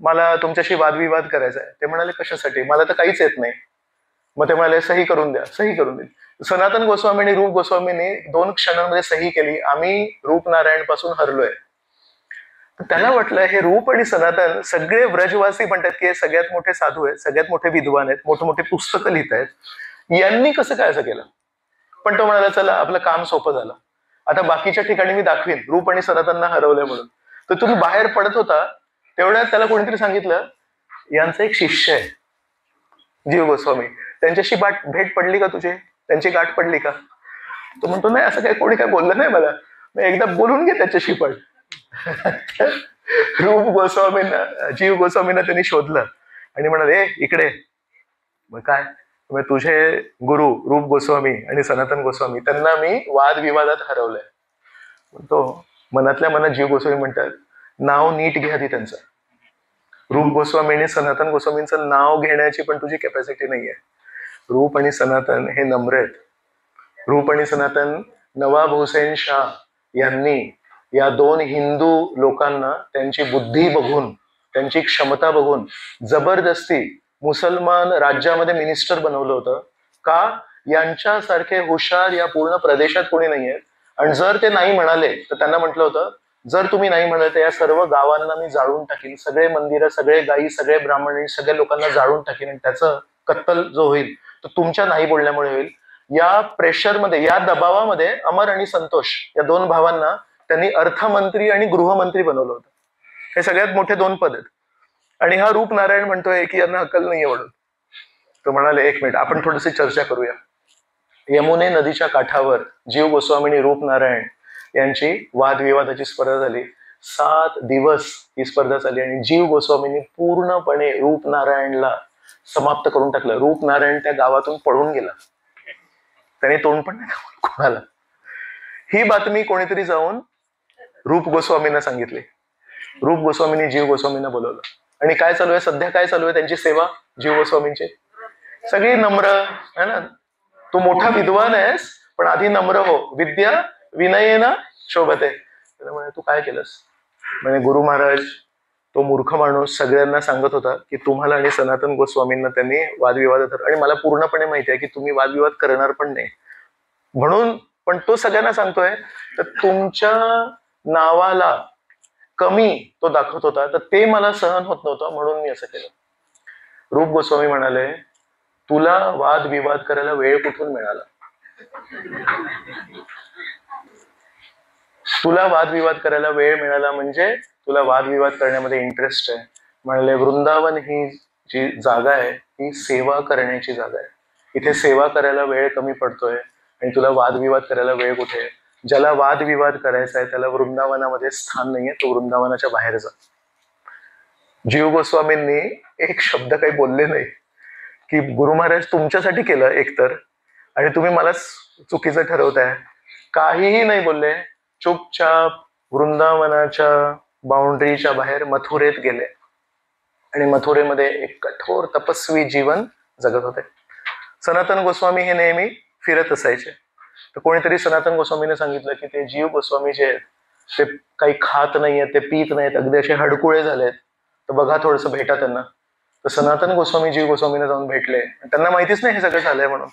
S1: मला तुमच्याशी वादविवाद करायचा आहे. ते म्हणाले, कशासाठी? मला तर काहीच येत नाही. मग ते म्हणाले, सही करून द्या. सही करून दिली. सनातन गोस्वामी आणि रूप गोस्वामींनी 2 क्षणांमध्ये सही केली, आम्ही रूप नारायण पासून हरलोय. त्याला वाटलं, हे रूप आणि सनातन सगळे व्रजवासी म्हणतात की हे सगळ्यात मोठे साधू आहेत, सगळ्यात मोठे विद्वान आहेत, मोठे मोठे पुस्तकं लिहित आहेत, यांनी कसं काय असं केलं? पण तो म्हणाला, चला आपलं काम सोपं झालं, आता बाकीच्या ठिकाणी मी दाखवीन रूप आणि सनातनना हरवलंय म्हणून. तर तुम्ही बाहेर पडत होता तेवढ्यात त्याला कोणीतरी सांगितलं, यांचा एक शिष्य आहे जीव गोस्वामी, त्यांच्याशी भेट पडली का तुझी? त्यांची गाठ पडली का? तो म्हणतो, नाही, असं काही कोणी काय बोललं नाही मला, मी एकदा बोलून घे त्याच्याशी पण. रूप गोस्वामींना, जीव गोस्वामींना त्यांनी शोधलं आणि म्हणाले, इकडे. मग काय? तुझे गुरु रूप गोस्वामी आणि सनातन गोस्वामी, त्यांना मी वादविवादात हरवलंय. तो मनातल्या मनात जीव गोस्वामी म्हणतात, नाव नीट घ्या आधी त्यांचं. रूप गोस्वामी आणि सनातन गोस्वामींचं नाव घेण्याची पण तुझी कॅपॅसिटी नाहीये. रूप आणि सनातन हे नम्र आहेत. रूप आणि सनातन नवाब हुसेन शाह यांनी या 2 हिंदू लोकांना त्यांची बुद्धी बघून, त्यांची क्षमता बघून जबरदस्ती मुसलमान राज्यामध्ये मिनिस्टर बनवलं होतं. का? यांच्यासारखे हुशार या पूर्ण प्रदेशात कोणी नाहीये. आणि जर ते नाही म्हणाले तर त्यांना म्हटलं होतं, जर तुम्ही नाही म्हणाले तर या सर्व गावांना मी जाळून टाकीन, सगळे मंदिरं, सगळे गायी, सगळे ब्राह्मण, सगळ्या लोकांना जाळून टाकीन, आणि त्याचं कत्तल जो होईल तो तुमच्या नाही बोलण्यामुळे होईल. या प्रेशरमध्ये, या दबावामध्ये अमर आणि संतोष या 2 भावांना त्यांनी अर्थमंत्री आणि गृहमंत्री बनवलं होतं. हे सगळ्यात मोठे 2 पद आहेत. आणि हा रूप नारायण म्हणतोय की यांना अक्कल नाहीये म्हणून. तो म्हणाले, एक मिनिट, आपण थोडीशी चर्चा करूया. यमुने नदीच्या काठावर जीव गोस्वामी आणि रूप नारायण यांची वादविवादाची स्पर्धा झाली. 7 दिवस ही स्पर्धा झाली आणि जीव गोस्वामींनी पूर्णपणे रूप नारायणला समाप्त करून टाकलं. रूप नारायण त्या गावातून पळून गेला, त्याने तोंड पण नाही कोणाला. ही बातमी कोणीतरी जाऊन रूप गोस्वामींना सांगितली. रूप गोस्वामींनी जीव गोस्वामींना बोलवलं आणि काय चालू आहे सध्या, काय चालू आहे त्यांची सेवा जीव गोस्वामींची, सगळी नम्र है ना. तू मोठा विद्वान आहेस पण आधी नम्र हो, विद्या विनयेन शोभते. त्यामुळे तू काय केलंस. म्हणजे गुरु महाराज तो मूर्ख माणूस सगळ्यांना सांगत होता की तुम्हाला आणि सनातन गोस्वामींना त्यांनी वादविवाद, आणि मला पूर्णपणे माहिती आहे की तुम्ही वादविवाद करणार पण नाही म्हणून, पण तो सगळ्यांना सांगतोय तर तुमच्या नावाला कमी तो दाखवत होता, तर ते मला सहन होत नव्हतं म्हणून मी असं केलं. रूप गोस्वामी म्हणाले तुला वादविवाद करायला वेळ कुठून मिळाला, तुला वादविवाद करायला वेळ मिळाला म्हणजे तुला वादविवाद करण्यामध्ये इंटरेस्ट आहे. म्हणाले वृंदावन ही जी जागा आहे ही सेवा करण्याची जागा आहे, इथे सेवा करायला वेळ कमी पडतोय आणि तुला वादविवाद करायला वेळ कुठे. ज्याला वादविवाद करायचा आहे त्याला वृंदावनामध्ये स्थान नाहीये, तो वृंदावनाच्या बाहेर जा. जीव गोस्वामींनी एक शब्द काही बोलले नाही की गुरु महाराज तुमच्यासाठी केलं एकतर आणि तुम्ही मलाच चुकीचं ठरवताय, काहीही नाही बोलले. चुपचाप वृंदावनाच्या बाउंड्रीच्या बाहेर मथुरेत गेले आणि मथुरेमध्ये एक कठोर तपस्वी जीवन जगत होते. सनातन गोस्वामी हे नेहमी फिरत असायचे. तर कोणीतरी सनातन गोस्वामीने सांगितलं की ते जीव गोस्वामी जे आहेत ते काही खात नाहीयेत, ते पीत नाहीत, अगदी असे हडकुळे झालेत, तर बघा थोडंसं भेटा त्यांना. तर सनातन गोस्वामी जीव गोस्वामीने जाऊन भेटले, त्यांना माहितीच नाही हे सगळं झालंय म्हणून.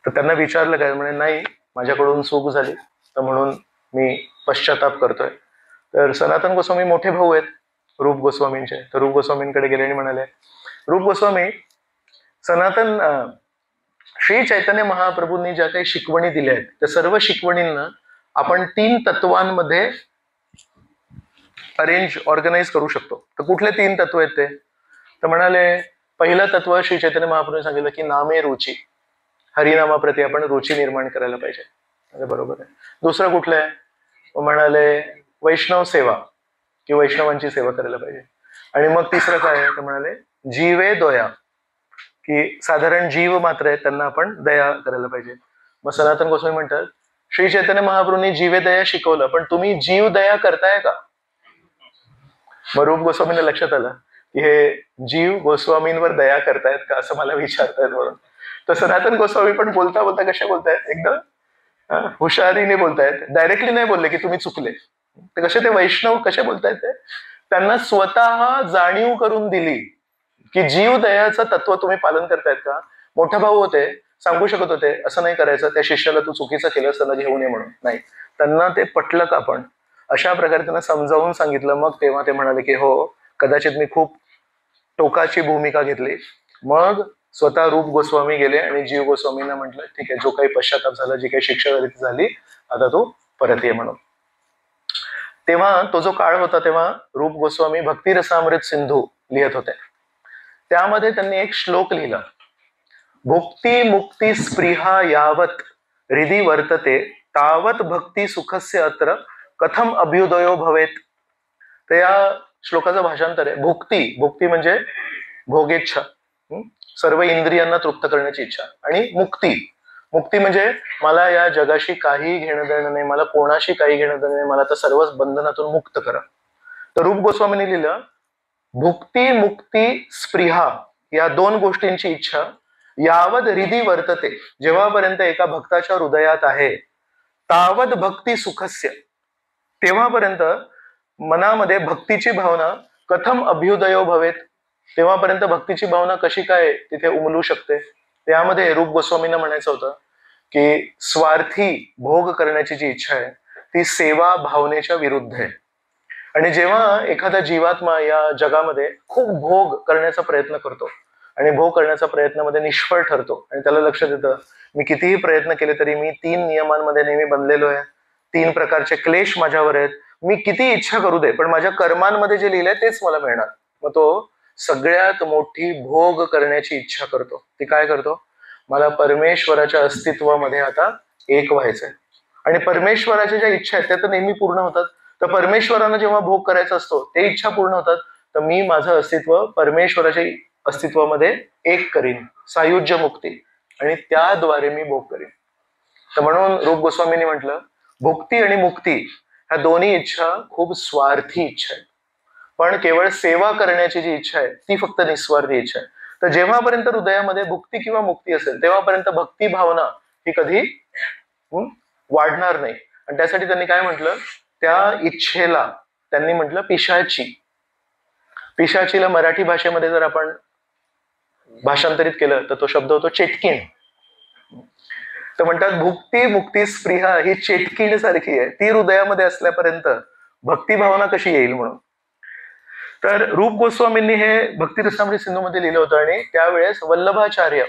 S1: तर त्यांना विचारलं काय, म्हणे नाही माझ्याकडून चूक झाली तर म्हणून मी पश्चाताप करतोय. तर सनातन गोस्वामी मोठे भाऊ आहेत रूप गोस्वामींचे. तर रूप गोस्वामींकडे गेले आणि म्हणाले रूप गोस्वामी, सनातन श्री चैतन्य महाप्रभूंनी ज्या काही शिकवणी दिल्या आहेत त्या सर्व शिकवणींना आपण 3 तत्वांमध्ये ऑर्गनाइज करू शकतो. तर कुठले 3 तत्व आहेत ते. तर म्हणाले पहिलं तत्व श्री चैतन्य महाप्रभूंनी सांगितलं की नामे रुची, हरिनामाप्रती आपण रुची निर्माण करायला पाहिजे. बरोबर आहे. दुसरं कुठलं आहे, म्हणाले वैष्णव सेवा की वैष्णवांची सेवा करायला पाहिजे. आणि मग तिसरं काय आहे तर म्हणाले जीवे दया, की साधारण जीव मात्र आहे त्यांना आपण दया करायला पाहिजे. मग सनातन गोस्वामी म्हणतात श्री चैतन्य महाप्रभूंनी जीवे दया शिकवलं पण तुम्ही जीव दया करताय का. मग रूप गोस्वामींना लक्षात आलं की हे जीव गोस्वामींवर दया करतायत का असं मला विचारतायत म्हणून. तर सनातन गोस्वामी पण बोलता बोलता कसे बोलतायत, एकदम हुशारीने बोलतायत, डायरेक्टली नाही बोलले की तुम्ही चुकले. तर कसे ते वैष्णव कसे बोलतायत, ते त्यांना स्वतः जाणीव करून दिली की जीव दयाचं तत्व तुम्ही पालन करतायत का. मोठे भाऊ होते, सांगू शकत होते असं नाही करायचं, त्या शिष्याला तू चुकीचं केलं त्याला घेऊ नये म्हणून. नाही, त्यांना ते पटलं का पण अशा प्रकारे त्यांना समजावून सांगितलं. मग तेव्हा ते म्हणाले की हो कदाचित मी खूप टोकाची भूमिका घेतली. मग स्वतः रूप गोस्वामी गेले आणि जीव गोस्वामींना म्हटलं ठीक आहे, जो काही पश्चाताप झाला, जी काही शिक्षा झाली ती झाली, आता तू परत ये म्हणून. तेव्हा तो जो काळ होता तेव्हा रूप गोस्वामी भक्ती रसामृत सिंधू लिहित होते. त्यामध्ये त्यांनी एक श्लोक लिहिला, भुक्ती मुक्ती स्पृहा यावत हृदि वर्तते तावत भक्ती सुखस्य अत्र कथम अभ्युदयो भवेत. तर या श्लोकाचं भाषांतर आहे भुक्ती, भुक्ती म्हणजे भोगेच्छा, सर्व इंद्रियांना तृप्त करण्याची इच्छा, आणि मुक्ती, मुक्ती म्हणजे मला या जगाशी काही घेणं देणं नाही, मला कोणाशी काही घेणं देणं नाही, मला तर सर्वच बंधनातून मुक्त करा. तर रूप गोस्वामीने लिहिलं भुक्ती मुक्ती स्पृहा या 2 गोष्टींची इच्छा यावत हृदि वर्तते, जेव्हापर्यंत एका भक्ताच्या हृदयात आहे, तावत भक्ती सुखस्य, तेव्हापर्यंत मनामध्ये भक्तीची भावना कथम अभ्युदयो भवेत, तेव्हापर्यंत भक्तीची भावना कशी काय तिथे उमलू शकते. त्यामध्ये रूप गोस्वामींना म्हणायचं होतं की स्वार्थी भोग करण्याची जी इच्छा आहे ती सेवा भावनेच्या विरुद्ध आहे. आणि जेव्हा एखादा जीवात्मा या जगामध्ये खूप भोग करण्याचा प्रयत्न करतो आणि भोग करण्याचा प्रयत्नामध्ये निष्फळ ठरतो आणि त्याला लक्षात येतं मी कितीही प्रयत्न केले तरी मी 3 नियमांमध्ये नेहमी बनलेलो आहे, 3 प्रकारचे क्लेश माझ्यावर आहेत, मी किती इच्छा करू दे पण माझ्या कर्मांमध्ये जे लिहिलंय तेच मला मिळणार. मग तो सगळ्यात मोठी भोग करण्याची इच्छा करतो. ती काय करतो, मला परमेश्वराच्या अस्तित्वामध्ये आता एक व्हायचंय. आणि परमेश्वराच्या ज्या इच्छा आहेत त्या तर नेहमी पूर्ण होतात. तर परमेश्वरानं जेव्हा भोग करायचा असतो ते इच्छा पूर्ण होतात, तर मी माझं अस्तित्व परमेश्वराच्या अस्तित्वामध्ये एक करीन, सायुज्य मुक्ती, आणि त्याद्वारे मी भोग करीन. तर म्हणून रूप गोस्वामींनी म्हटलं भुक्ती आणि मुक्ती ह्या दोन्ही इच्छा खूप स्वार्थी इच्छा आहेत. पण केवळ सेवा करण्याची जी इच्छा आहे ती फक्त निस्वार्थी इच्छा आहे. तर जेव्हापर्यंत हृदयामध्ये भुक्ती किंवा मुक्ती असेल तेव्हापर्यंत भक्ती भावना ही कधी वाढणार नाही. आणि त्यासाठी त्यांनी काय म्हटलं, त्या इच्छेला त्यांनी म्हटलं पिशाची. पिशाचीला मराठी भाषेमध्ये जर आपण भाषांतरित केलं तर तो शब्द होतो चेटकीण. तर म्हणतात भुक्ती मुक्ती स्पृहा ही चेटकीण सारखी आहे, ती हृदयामध्ये असल्यापर्यंत भक्ती भावना कशी येईल म्हणून. तर रूप गोस्वामींनी हे भक्ती रसामृत सिंधू मध्ये लिहिलं होतं. आणि त्यावेळेस वल्लभाचार्य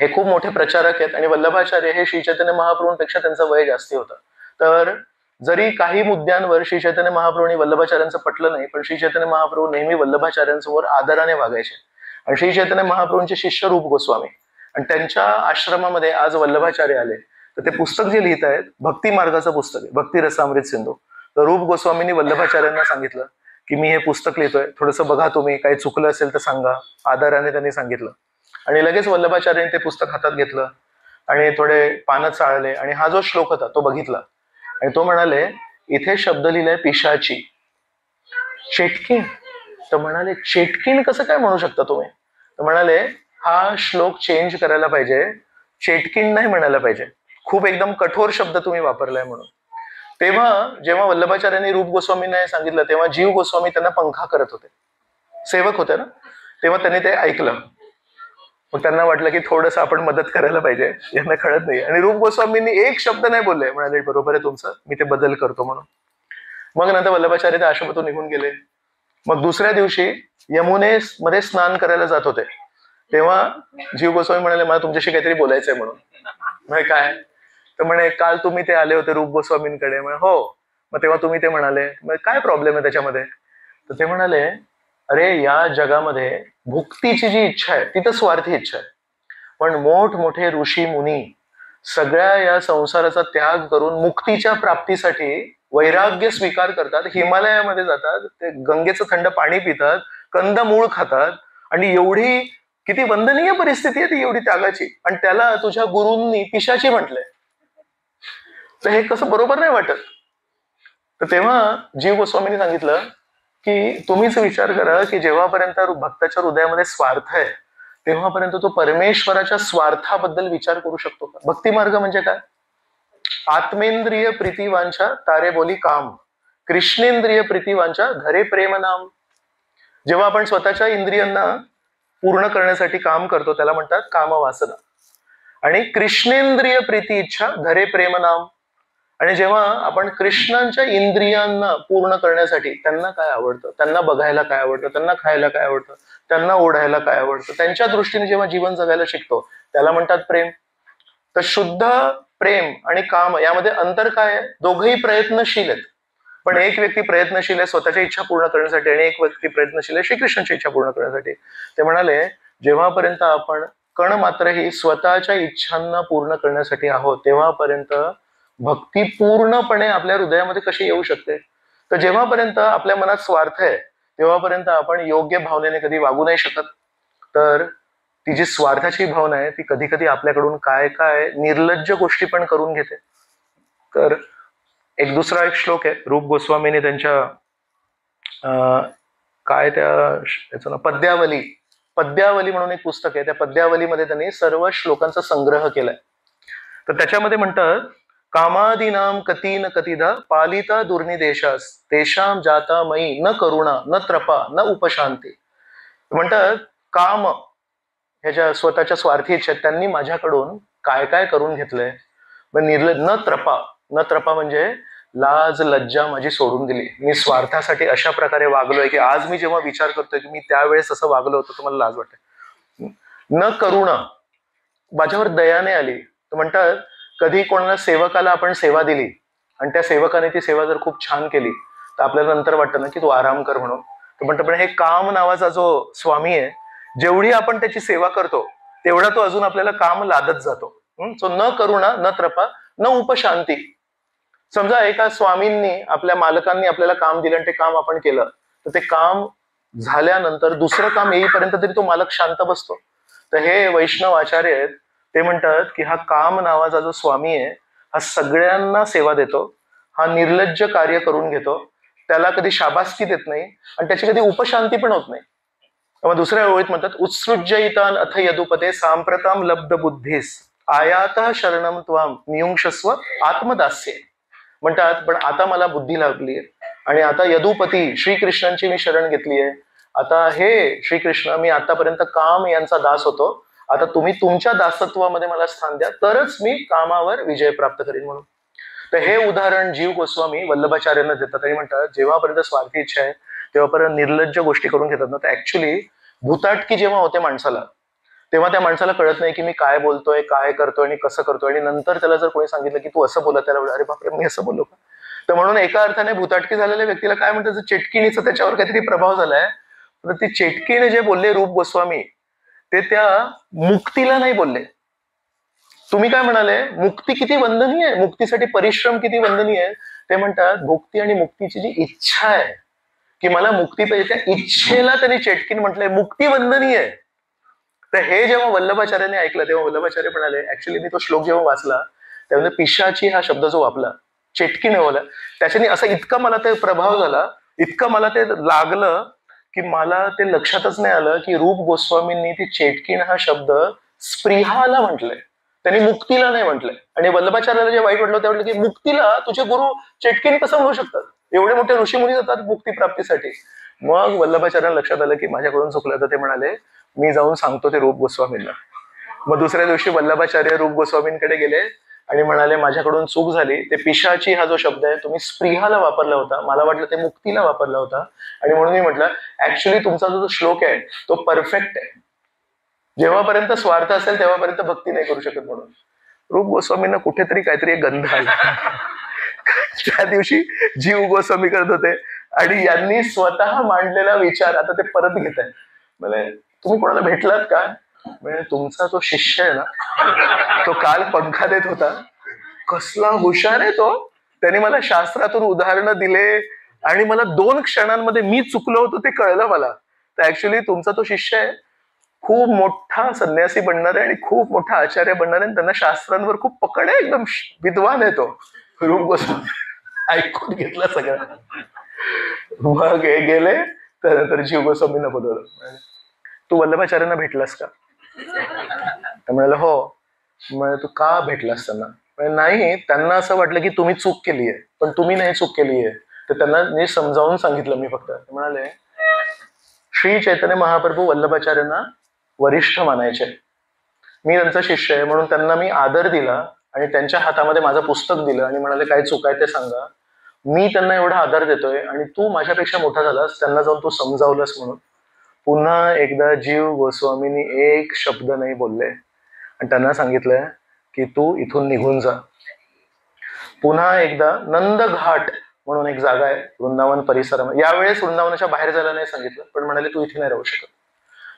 S1: हे खूप मोठे प्रचारक आहेत आणि वल्लभाचार्य हे श्री चैतन्य महाप्रभूंपेक्षा त्यांचं वय जास्ती होतं. तर जरी काही मुद्द्यांवर श्री चैतन्य महाप्रभू आणि वल्लभाचार्यांचं पटलं नाही, पण श्री चैतन्य महाप्रभू नेहमी वल्लभाचार्यांसमोर आदराने वागायचे. आणि श्री चैतन्य महाप्रभूंचे शिष्य रूप गोस्वामी आणि त्यांच्या आश्रमामध्ये आज वल्लभाचार्य आले. तर ते पुस्तक जे लिहित आहेत भक्ती मार्गाचं पुस्तक आहे, भक्ती रसामृत सिंधू. तर रूप गोस्वामींनी वल्लभाचार्यांना सांगितलं की मी हे पुस्तक लिहितोय, थोडंसं बघा, तुम्ही काही चुकलं असेल तर सांगा. आदराने त्यांनी सांगितलं. आणि लगेच वल्लभाचार्यांनी ते पुस्तक हातात घेतलं आणि थोडे पानं चाळले आणि हा जो श्लोक होता तो बघितला. आणि तो म्हणाले इथे शब्द लिहिलाय पिशाची, चेटकीण. तर म्हणाले चेटकीण कसं काय म्हणू शकता तुम्ही? तर म्हणाले हा श्लोक चेंज करायला पाहिजे, चेटकीण नाही म्हणायला पाहिजे, खूप एकदम कठोर शब्द तुम्ही वापरलाय म्हणून. तेव्हा जेव्हा वल्लभाचार्यांनी रूप गोस्वामींना हे सांगितलं तेव्हा जीव गोस्वामी त्यांना पंखा करत होते, सेवक होते ना, तेव्हा त्यांनी ते ऐकलं. मग त्यांना वाटलं की थोडंसं आपण मदत करायला पाहिजे, यांना कळत नाही. आणि रूप गोस्वामींनी एक शब्द नाही बोलले, म्हणाले बरोबर आहे तुमचं, मी ते बदल करतो म्हणून. मग नंतर वल्लभाचार्य त्या आश्रमातून निघून गेले. मग दुसऱ्या दिवशी यमुनेमध्ये स्नान करायला जात होते तेव्हा जीव गोस्वामी म्हणाले मला तुमच्याशी काहीतरी बोलायचंय म्हणून. म्हणजे काय? तर म्हणे काल तुम्ही ते आले होते रूप गोस्वामींकडे. म्हणे हो. मग तेव्हा तुम्ही ते म्हणाले काय प्रॉब्लेम आहे त्याच्यामध्ये? तर ते म्हणाले अरे या जगामध्ये भुक्तीची जी इच्छा आहे ती तर स्वार्थी इच्छा आहे, पण मोठमोठे ऋषी मुनी सगळ्या या संसाराचा त्याग करून मुक्तीच्या प्राप्तीसाठी वैराग्य स्वीकार करतात, हिमालयामध्ये जातात, ते गंगेचं थंड पाणी पितात, कंदमूळ खातात. आणि एवढी किती वंदनीय परिस्थिती आहे ती एवढी त्यागाची, आणि त्याला तुझ्या गुरूंनी पिशाची म्हटलंय. तर हे कसं बरोबर नाही वाटत. तर तेव्हा जीव गोस्वामींनी सांगितलं की तुम्हीच विचार करा की जेव्हापर्यंत भक्ताच्या हृदयामध्ये स्वार्थ आहे तेव्हापर्यंत तो परमेश्वराच्या स्वार्थाबद्दल विचार करू शकतो का? भक्ती मार्ग म्हणजे काय? आत्मेंद्रिय प्रीतिवांच्या तारे बोली काम, कृष्णेंद्रिय प्रीतिवांच्या धरे प्रेम नाम. जेव्हा आपण स्वतःच्या इंद्रियांना पूर्ण करण्यासाठी काम करतो त्याला म्हणतात कामवासना. आणि कृष्णेंद्रिय प्रीती इच्छा धरे प्रेम नाम. आणि जेव्हा आपण कृष्णांच्या इंद्रियांना पूर्ण करण्यासाठी त्यांना काय आवडतं, त्यांना बघायला काय आवडतं, त्यांना खायला काय आवडतं, त्यांना ओढायला काय आवडतं, त्यांच्या दृष्टीने जेव्हा जीवन जगायला शिकतो त्याला म्हणतात प्रेम. तर शुद्ध प्रेम आणि काम यामध्ये अंतर काय आहे? दोघंही प्रयत्नशील आहेत, पण एक व्यक्ती प्रयत्नशील आहे स्वतःच्या इच्छा पूर्ण करण्यासाठी आणि एक व्यक्ती प्रयत्नशील आहे श्रीकृष्णाची इच्छा पूर्ण करण्यासाठी. ते म्हणाले जेव्हापर्यंत आपण कण मात्रही स्वतःच्या इच्छांना पूर्ण करण्यासाठी आहोत तेव्हापर्यंत भक्ती पूर्णपणे आपल्या हृदयामध्ये कशी येऊ शकते? तर जेव्हापर्यंत आपल्या मनात स्वार्थ आहे तेव्हापर्यंत आपण योग्य भावनेने कधी वागू नाही शकत. तर ती जी स्वार्थाची भावना आहे ती कधी कधी आपल्याकडून काय काय निर्लज्ज गोष्टी पण करून घेते. तर एक दुसरा एक श्लोक आहे रूप गोस्वामीने त्यांच्या काय त्याचं ना पद्यावली म्हणून एक पुस्तक आहे, त्या पद्यावलीमध्ये त्यांनी सर्व श्लोकांचा संग्रह केलाय. तर त्याच्यामध्ये म्हणतात कामादीनाम कतीन कतिधा पालिता दुर्निदेशास तेषाम जाता मयी न करुणा न त्रपा न उपशांती. म्हणतात काम ह्याच्या स्वतःच्या स्वार्थी इच्छा त्यांनी माझ्याकडून काय काय करून घेतलंय. न त्रपा म्हणजे लाज लज्जा माझी सोडून दिली. मी स्वार्थासाठी अशा प्रकारे वागलोय की आज मी जेव्हा विचार करतोय की मी त्यावेळेस असं वागलो होतं तर मला लाज वाटते. न करुणा, माझ्यावर दयाने आली. तर म्हणतात कधी कोणाला सेवकाला आपण सेवा दिली आणि त्या सेवकाने ती सेवा जर खूप छान केली तर आपल्याला नंतर वाटतं ना की तू आराम कर म्हणून. तर म्हणतात पण हे काम नावाचा जो स्वामी आहे जेवढी आपण त्याची सेवा करतो तेवढा तो अजून आपल्याला काम लादत जातो. सो न करुणा न त्रपा न उपशांती. समजा एका स्वामींनी आपल्या मालकांनी आपल्याला काम दिलं आणि ते काम आपण केलं तर ते काम झाल्यानंतर दुसरं काम येईपर्यंत तरी तो मालक शांत बसतो. तर हे वैष्णव आचार्य आहेत ते म्हणतात की हा काम नावाचा जो स्वामी आहे हा सगळ्यांना सेवा देतो, हा निर्लज्ज कार्य करून घेतो, त्याला कधी शाबासकी देत नाही आणि त्याची कधी उपशांती पण होत नाही. मग दुसऱ्या ओळीत म्हणतात, उत्सृज्ययितान अथ यदुपते सांप्रताम लब्ध बुद्धीस आयात शरणम त्वाम नियुंक्षस्व आत्मदास्य. म्हणतात पण आता मला बुद्धी लागली आहे आणि आता यदुपती श्रीकृष्णांची मी शरण घेतली आहे. आता हे श्रीकृष्ण, मी आतापर्यंत काम यांचा दास होतो, आता तुम्ही तुमच्या दासत्वामध्ये मला स्थान द्या, तरच मी कामावर विजय प्राप्त करीन म्हणून. तर हे उदाहरण जीव गोस्वामी वल्लभाचार्यांना देतात आणि म्हणतात जेव्हापर्यंत स्वार्थी इच्छा आहे तेव्हापर्यंत निर्लज्ज गोष्टी करून घेतात ना, तर ऍक्च्युली भूताटकी जेव्हा होते माणसाला, तेव्हा त्या माणसाला कळत नाही की मी काय बोलतोय, काय करतोय आणि कसं करतोय. आणि नंतर त्याला जर कोणी सांगितलं की तू असं बोलत, त्याला अरे बापरे मी असं बोललो का. तर म्हणून एका अर्थाने भूताटकी झालेल्या व्यक्तीला काय म्हणतात, चेटकिणीचा त्याच्यावर काहीतरी प्रभाव झालाय. तर ती चेटकीने जे बोलले रूप गोस्वामी, ते त्या मुक्तीला नाही बोलले. तुम्ही काय म्हणाले, मुक्ती किती वंदनीय आहे, मुक्तीसाठी परिश्रम किती वंदनीय आहे. ते म्हणतात भुक्ती आणि मुक्तीची जी इच्छा आहे की मला मुक्ती पाहिजे, त्या इच्छेला त्यांनी चेटकीन म्हटलंय, मुक्ती वंदनीय आहे. तर हे जेव्हा वल्लभाचार्यांनी ऐकलं तेव्हा वल्लभाचार्य म्हणाले, ऍक्च्युली मी तो श्लोक जेव्हा वाचला त्यामध्ये पिशाची हा शब्द जो वापरला, चेटकीन वाला, त्याच्याने असं इतका मला ते प्रभाव झाला, इतकं मला ते लागलं की मला ते लक्षातच नाही आलं की रूप गोस्वामींनी ती चेटकीण हा शब्द स्पृहाला म्हटलंय, त्यांनी मुक्तीला नाही म्हटलंय. आणि वल्लभाचार्याला जे वाईट वाटलं त्यावेळेला की मुक्तीला तुझे गुरु चेटकीण कसं म्हणू शकतात, एवढे मोठे ऋषीमुनी जातात मुक्ती प्राप्तीसाठी. मग वल्लभाचार्यांना लक्षात आलं की माझ्याकडून चुकलं. तर ते म्हणाले मी जाऊन सांगतो ते रूप गोस्वामींना. मग दुसऱ्या दिवशी वल्लभाचार्य रूप गोस्वामींकडे गेले आणि म्हणाले माझ्याकडून चूक झाली, ते पिशाची हा जो शब्द आहे तुम्ही स्पृहाला वापरला होता, मला वाटलं ते मुक्तीला वापरला होता. आणि म्हणून मी म्हटलं ऍक्च्युली तुमचा जो श्लोक आहे तो परफेक्ट आहे, जेव्हापर्यंत स्वार्थ असेल तेव्हापर्यंत भक्ती नाही करू शकत. म्हणून रूप गोस्वामींना कुठेतरी काहीतरी एक गंध आला. त्या दिवशी जीव गोस्वामी करत होते आणि यांनी स्वतः मांडलेला विचार आता ते परत घेत आहे. म्हणजे तुम्ही कोणाला भेटलात का, म्हणजे तुमचा तो शिष्य आहे ना, तो काल पंखा देत होता, कसला हुशार आहे तो, त्याने मला शास्त्रातून उदाहरणं दिले आणि मला 2 क्षणांमध्ये मी चुकलो होतो ते कळलं मला. तर ऍक्च्युली तुमचा तो शिष्य आहे, खूप मोठा संन्यासी बनणार आहे आणि खूप मोठा आचार्य बनणार आहे, त्यांना शास्त्रांवर खूप पकड आहे, एकदम विद्वान आहे तो. रूप गोस्वामी ऐकून घेतला सगळं. मग हे गेले, त्यानंतर जीव गोस्वामींना बोलवलं, तू वल्लभाचार्यांना भेटलास का. तर म्हणाला हो. म्हणजे तू का भेटलास त्यांना. नाही, त्यांना असं वाटलं की तुम्ही चूक केली आहे, पण तुम्ही नाही चूक केली आहे, तर त्यांना मी समजावून सांगितलं मी फक्त. म्हणाले श्री चैतन्य महाप्रभू वल्लभाचार्यांना वरिष्ठ मानायचे, मी त्यांचा शिष्य आहे म्हणून त्यांना मी आदर दिला आणि त्यांच्या हातामध्ये माझं पुस्तक दिलं आणि म्हणाले काय चूक आहे ते सांगा, मी त्यांना एवढा आदर देतोय आणि तू माझ्यापेक्षा मोठा झालास, त्यांना जाऊन तू समजावलंस म्हणून. पुन्हा एकदा जीव गोस्वामींनी एक शब्द नाही बोलले आणि त्यांना सांगितलंय की तू इथून निघून जा. पुन्हा एकदा नंद घाट म्हणून एक जागा आहे वृंदावन परिसरामध्ये, यावेळेस वृंदावनाच्या बाहेर जायला नाही सांगितलं, पण म्हणाले तू इथे नाही राहू शकत.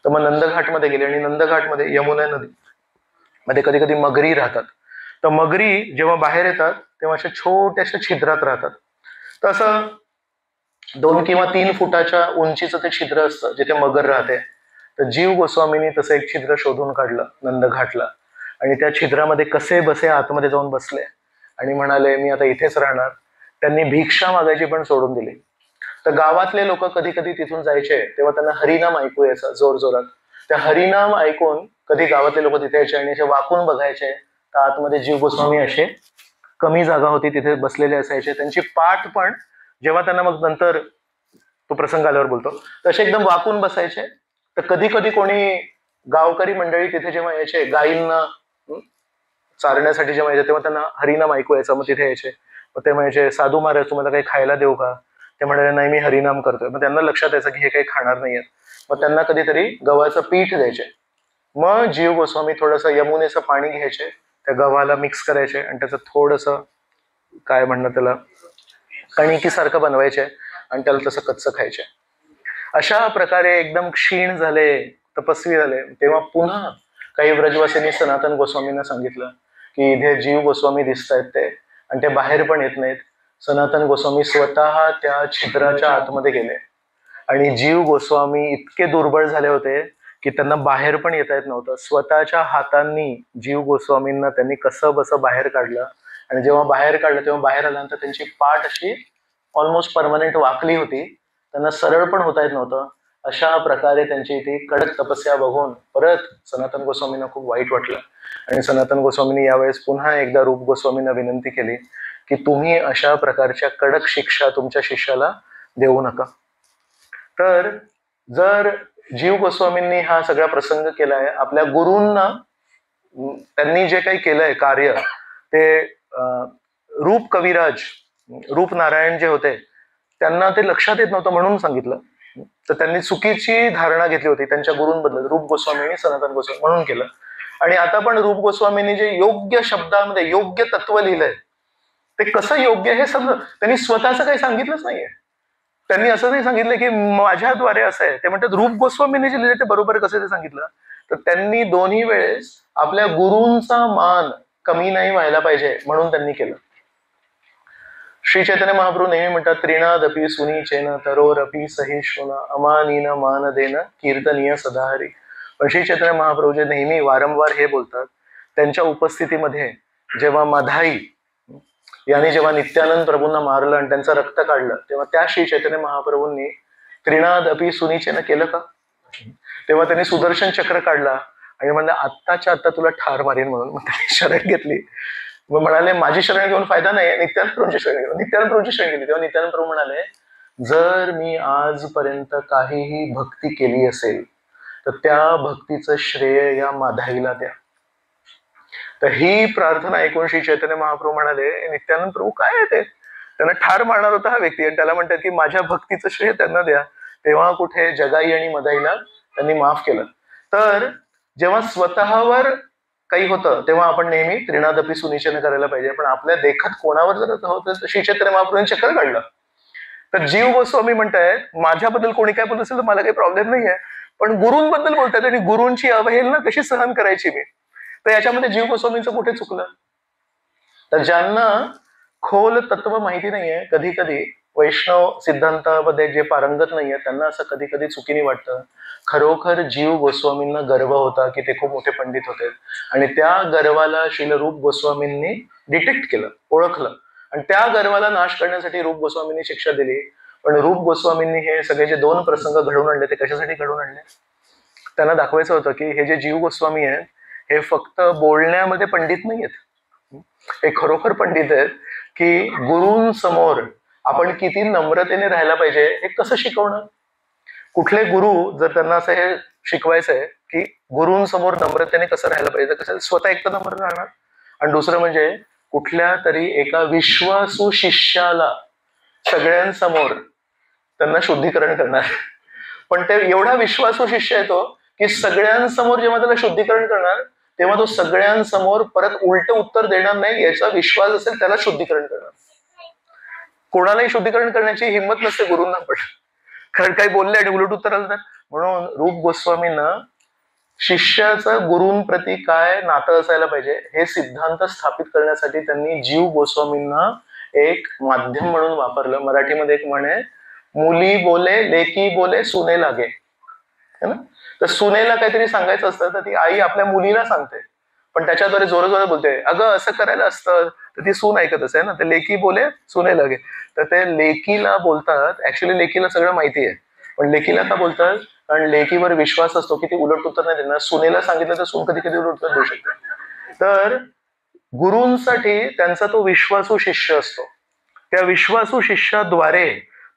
S1: तर मग नंदघाटमध्ये गेले आणि नंदघाटमध्ये यमुना नदी मध्ये कधी कधी मगरी राहतात. तर मगरी जेव्हा बाहेर येतात तेव्हा अशा छोट्याशा छिद्रात राहतात. तर असं 2 किंवा 3 फुटाच्या उंचीचं ते छिद्र असतं जिथे मगर राहते. तर जीव गोस्वामींनी तसं एक छिद्र शोधून काढलं नंदघाटला आणि त्या छिद्रामध्ये कसे बसे आतमध्ये जाऊन बसले आणि म्हणाले मी आता इथेच राहणार. त्यांनी भिक्षा मागायची पण सोडून दिली. तर गावातले लोक कधी कधी तिथून जायचे तेव्हा त्यांना हरिनाम ऐकू यायचं जोर जोरात. त्या हरिनाम ऐकून कधी गावातले लोक तिथे यायचे आणि असे वाकून बघायचे, तर आतमध्ये जीव गोस्वामी असे कमी जागा होती तिथे बसलेले असायचे. त्यांची पाठ पण जेव्हा त्यांना मग नंतर तो प्रसंग आल्यावर बोलतो तसे एकदम वाकून बसायचे. तर कधी कधी कोणी गावकरी मंडळी तिथे जेव्हा यायचे गायींना चारण्यासाठी जेव्हा यायचे तेव्हा त्यांना हरिनाम ऐकू यायचं. मग तिथे यायचे, मग ते म्हणायचे साधू महाराज तुम्हाला काही खायला देऊ का. ते म्हणाले नाही मी हरिनाम करतोय. मग त्यांना लक्षात यायचं की हे काही खाणार नाहीयेत. मग त्यांना कधीतरी गव्हाचं पीठ द्यायचे. मग जीव गोस्वामी थोडंसं यमुनेचं पाणी घ्यायचे, त्या गव्हाला मिक्स करायचे आणि त्याचं थोडंसं काय म्हणणं त्याला कणिकीसारखं बनवायचे आणि त्याला तसं कच्चं खायचे. अशा प्रकारे एकदम क्षीण झाले, तपस्वी झाले. तेव्हा पुन्हा काही व्रजवासींनी सनातन गोस्वामींना सांगितलं की इथे जीव गोस्वामी दिसत आहेत ते आणि ते बाहेर पण येत नाहीत. सनातन गोस्वामी स्वतः त्या छिद्राच्या आतमध्ये गेले आणि जीव गोस्वामी इतके दुर्बळ झाले होते की त्यांना बाहेर पण येता येत नव्हतं. स्वतःच्या हातांनी जीव गोस्वामींना त्यांनी कसं बसं बाहेर काढलं आणि जेव्हा बाहेर काढलं तेव्हा बाहेर आल्यानंतर त्यांची पाठ अशी ऑलमोस्ट परमनंट वाकली होती, त्यांना सरळ पण होता येत नव्हतं. अशा प्रकारे त्यांची ती कडक तपस्या बघून परत सनातन गोस्वामींना खूप वाईट वाटलं आणि सनातन गोस्वामींनी यावेळेस पुन्हा एकदा रूप गोस्वामींना विनंती केली की तुम्ही अशा प्रकारच्या कडक शिक्षा तुमच्या शिष्याला देऊ नका. तर जर जीव गोस्वामींनी हा सगळा प्रसंग केलाय, आपल्या गुरूंना त्यांनी जे काही केलंय कार्य ते रूप कविराज, रूप नारायण जे होते त्यांना ते लक्षात येत नव्हतं म्हणून सांगितलं. तर त्यांनी चुकीची धारणा घेतली होती त्यांच्या गुरूंबद्दल, रूप गोस्वामी आणि सनातन गोस्वामी म्हणून केलं. आणि आता पण रूप गोस्वामींनी जे योग्य शब्दांमध्ये योग्य तत्व लिहिलंय ते कसं योग्य हे समजा त्यांनी स्वतःच काही सांगितलंच नाहीये. त्यांनी असं नाही सांगितलं की माझ्याद्वारे असं आहे. ते म्हणतात रूप गोस्वामींनी जे लिहिले ते बरोबर कसं ते सांगितलं. तर त्यांनी दोन्ही वेळेस आपल्या गुरूंचा मान कमी नाही व्हायला पाहिजे म्हणून त्यांनी केलं. श्री चैतन्य महाप्रभू नेहमी म्हणतात त्रिणादपि सुनीचेन तरोरपि सहिष्णुना अमानीन मान देन कीर्तनीय सदाहरी. पण श्री चैतन्य महाप्रभू जे नेहमी वारंवार हे बोलतात, त्यांच्या उपस्थितीमध्ये जेव्हा माधाई याने जेव्हा नित्यानंद प्रभूंना मारलं आणि त्यांचं रक्त काढलं तेव्हा त्या श्री चैतन्य महाप्रभूंनी त्रिणादपि सुनीचेन केलं का? तेव्हा त्यांनी सुदर्शन चक्र काढला आणि म्हणलं आत्ताच्या आत्ता तुला ठार मारेन म्हणून. मग त्यांनी शरण घेतली. मग म्हणाले माझी शरण घेऊन फायदा नाही, नित्यानंद प्रभूंची शरण घेऊन. नित्यानंद प्रभूंची शरण घेतली तेव्हा नित्यानंद प्रभू म्हणाले जर मी आजपर्यंत काहीही भक्ती केली असेल तर त्या भक्तीचं श्रेय या माधाईला द्या. तर ही प्रार्थना ऐकून श्री चैतन्य महाप्रभू म्हणाले नित्यानंद प्रभू काय आहे ते, त्यांना ठार मारणार होता हा व्यक्ती आणि त्याला म्हणतात की माझ्या भक्तीचं श्रेय त्यांना द्या. तेव्हा कुठे जगाई आणि मदाईला त्यांनी माफ केलं. तर जेव्हा स्वतःवर काही होतं तेव्हा आपण नेहमी त्रिणादपि सुनिश्चय करायला पाहिजे. पण आपल्या देखत कोणावर जर होतं तर श्री चैतन्य महाप्रभूंनी चक्र काढलं. तर जीव गोस्वामी म्हणतायत माझ्याबद्दल कोणी काय बोलत असेल तर मला काही प्रॉब्लेम नाहीये, पण गुरूंबद्दल बोलतायत आणि गुरूंची अवहेलना कशी सहन करायची मी. तर याच्यामध्ये जीव गोस्वामींचं कुठे चुकलं. तर ज्यांना खोल तत्व माहिती नाहीये, कधी कधी वैष्णव सिद्धांतामध्ये जे पारंगत नाहीये त्यांना असं कधी कधी चुकीने वाटतं. खरोखर जीव गोस्वामींना गर्व होता की ते खूप मोठे पंडित होते आणि त्या गर्वाला श्रील रूप गोस्वामींनी डिटेक्ट केलं, ओळखलं आणि त्या गर्वाला नाश करण्यासाठी रूप गोस्वामींनी शिक्षा दिली. पण रूप गोस्वामींनी हे सगळे जे दोन प्रसंग घडवून आणले ते कशासाठी घडवून आणले? त्यांना दाखवायचं होतं की हे जे जीव गोस्वामी आहेत हे फक्त बोलण्यामध्ये पंडित नाही आहेत, हे खरोखर पंडित आहेत की गुरूंसमोर आपण किती नम्रतेने राहायला पाहिजे हे कसं शिकवणं. कुठले गुरु जर त्यांना असं हे शिकवायचं आहे की गुरूंसमोर नम्रतेने कसं राहायला पाहिजे, कसं स्वतः एक तर नम्र राहणार आणि दुसरं म्हणजे कुठल्या तरी एका विश्वासू शिष्याला सगळ्यांसमोर त्यांना शुद्धीकरण करणार. पण ते एवढा विश्वासू शिष्य आहे तो की सगळ्यांसमोर जेव्हा त्याला शुद्धीकरण करणार तेव्हा तो सगळ्यांसमोर परत उलट उत्तर देणार नाही याचा विश्वास असेल त्याला शुद्धीकरण करणार. कोणालाही शुद्धीकरण करण्याची हिंमत नसते गुरूंना, पण कारण काही बोलले आणि उलट उत्तर आलं तर. म्हणून रूप गोस्वामींना शिष्याचं गुरूंप्रती काय नातं असायला पाहिजे हे सिद्धांत स्थापित करण्यासाठी त्यांनी जीव गोस्वामींना एक माध्यम म्हणून वापरलं. मराठीमध्ये एक म्हणे मुली बोले लेकी बोले सुने लागे, है ना. तर सुनेला काहीतरी सांगायचं असतं तर ती आई आपल्या मुलीला सांगते पण त्याच्याद्वारे जोरजोरात बोलते अगं असं करायला असतं, तर ती सून ऐकत असे ना. तर लेकी बोले सुने लागे, तर ते लेकीला बोलतात. ऍक्च्युली लेकीला सगळं माहिती आहे पण लेकीला का बोलतात कारण लेकीवर विश्वास असतो की ती उलट उत्तर नाही देणार. सुनेला सांगितलं तर सून कधी कधी उलट उत्तर देऊ शकते. तर गुरूंसाठी त्यांचा तो विश्वासू शिष्य असतो, त्या विश्वासू शिष्याद्वारे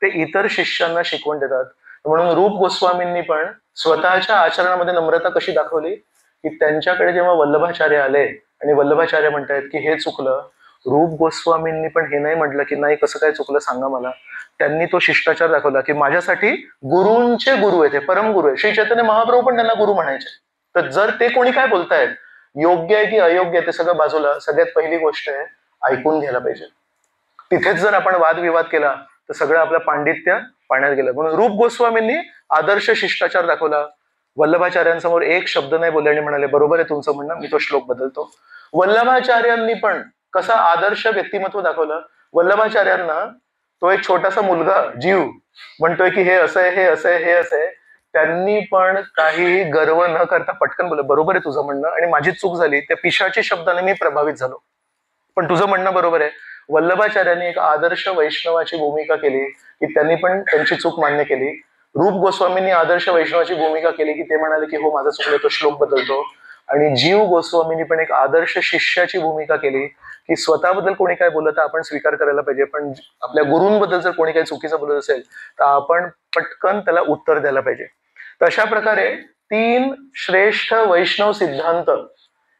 S1: ते इतर शिष्यांना शिकवण देतात. म्हणून रूप गोस्वामींनी पण स्वतःच्या आचरणामध्ये नम्रता कशी दाखवली की त्यांच्याकडे जेव्हा वल्लभाचार्य आले आणि वल्लभाचार्य म्हणतायत की हे चुकलं, रूप गोस्वामींनी पण हे नाही म्हटलं की नाही कसं काय चुकलं सांगा मला. त्यांनी तो शिष्टाचार दाखवला की माझ्यासाठी गुरूंचे गुरु आहेत, परम गुरु आहे. श्री चैतन्य महाप्रभू पण त्यांना गुरु म्हणायचे. तर जर ते कोणी काय बोलतायत योग्य आहे की अयोग्य आहे ते सगळं बाजूला, सगळ्यात पहिली गोष्ट आहे ऐकून घ्यायला पाहिजे. तिथेच जर आपण वादविवाद केला तर सगळं आपलं पांडित्य पाण्यात गेलं. म्हणून रूप गोस्वामींनी आदर्श शिष्टाचार दाखवला. वल्लभाचार्यांसमोर एक शब्द नाही बोलले आणि म्हणाले बरोबर आहे तुमचं म्हणणं, मी तो श्लोक बदलतो. वल्लभाचार्यांनी पण कसं आदर्श व्यक्तिमत्व दाखवलं. वल्लभाचार्यांना तो एक छोटासा मुलगा जीव म्हणतोय की हे असं आहे, हे असं आहे, हे असं आहे. त्यांनी पण काही गर्व न करता पटकन बोललं बरोबर आहे तुझं म्हणणं आणि माझी चूक झाली, त्या पिशाची शब्दाने मी प्रभावित झालो पण तुझं म्हणणं बरोबर आहे. वल्लभाचार्यांनी एक आदर्श वैष्णवाची भूमिका केली की त्यांनी पण त्यांची चूक मान्य केली. रूप गोस्वामींनी आदर्श वैष्णवाची भूमिका केली की ते म्हणाले की हो माझा चुकलं, तो श्लोक बदलतो. आणि जीव गोस्वामींनी पण एक आदर्श शिष्याची भूमिका केली की स्वतःबद्दल कोणी काय बोललं तर आपण स्वीकार करायला पाहिजे, पण आपल्या गुरूंबद्दल जर कोणी काही चुकीचं बोलत असेल तर आपण पटकन त्याला उत्तर द्यायला पाहिजे. तर अशा प्रकारे 3 श्रेष्ठ वैष्णव सिद्धांत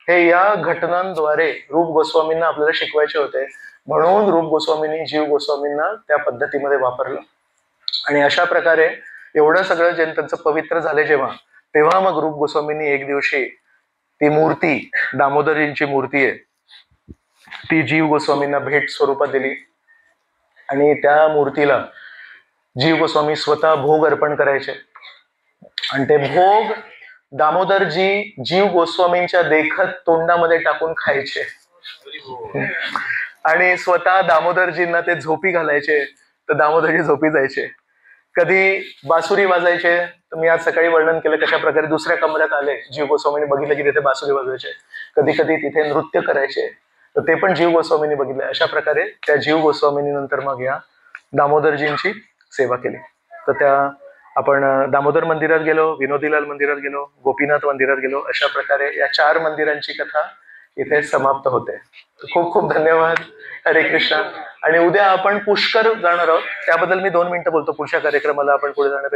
S1: हे या घटनांद्वारे रूप गोस्वामींना आपल्याला शिकवायचे होते, म्हणून रूप गोस्वामींनी जीव गोस्वामींना त्या पद्धतीमध्ये वापरलं. आणि अशा प्रकारे एवढं सगळं जे त्यांचं पवित्र झाले जेव्हा, तेव्हा मग रूप गोस्वामींनी एक दिवशी ती मूर्ती, दामोदरींची मूर्ती आहे, ती जीव गोस्वामींना भेट स्वरूपात दिली. आणि त्या मूर्तीला जीव गोस्वामी स्वतः भोग अर्पण करायचे आणि ते भोग दामोदरजी जीव गोस्वामींच्या देखत तोंडामध्ये टाकून खायचे आणि स्वतः दामोदरजींना ते झोपी घालायचे, तर दामोदरजी झोपी जायचे. कधी बासुरी वाजायचे, तर मी आज सकाळी वर्णन केलं कशा प्रकारे दुसऱ्या कमऱ्यात आले, जीव गोस्वामींनी बघितलं की तिथे बासुरी वाजवायचे. कधी कधी तिथे नृत्य करायचे, तर ते पण जीव गोस्वामींनी बघितलं. अशा प्रकारे त्या जीव गोस्वामींनी नंतर मग या दामोदरजींची सेवा केली. तर त्या आपण दामोदर मंदिरात गेलो, विनोदीलाल मंदिरात गेलो, गोपीनाथ मंदिरात गेलो. अशा प्रकारे या 4 मंदिरांची कथा इथे समाप्त होते. खूप खूप धन्यवाद. हरे कृष्ण. आणि उद्या आपण पुष्कर जाणार आहोत, त्याबद्दल मी 2 मिनिटं बोलतो. पुढच्या कार्यक्रमाला आपण पुढे जाण्यापेक्षा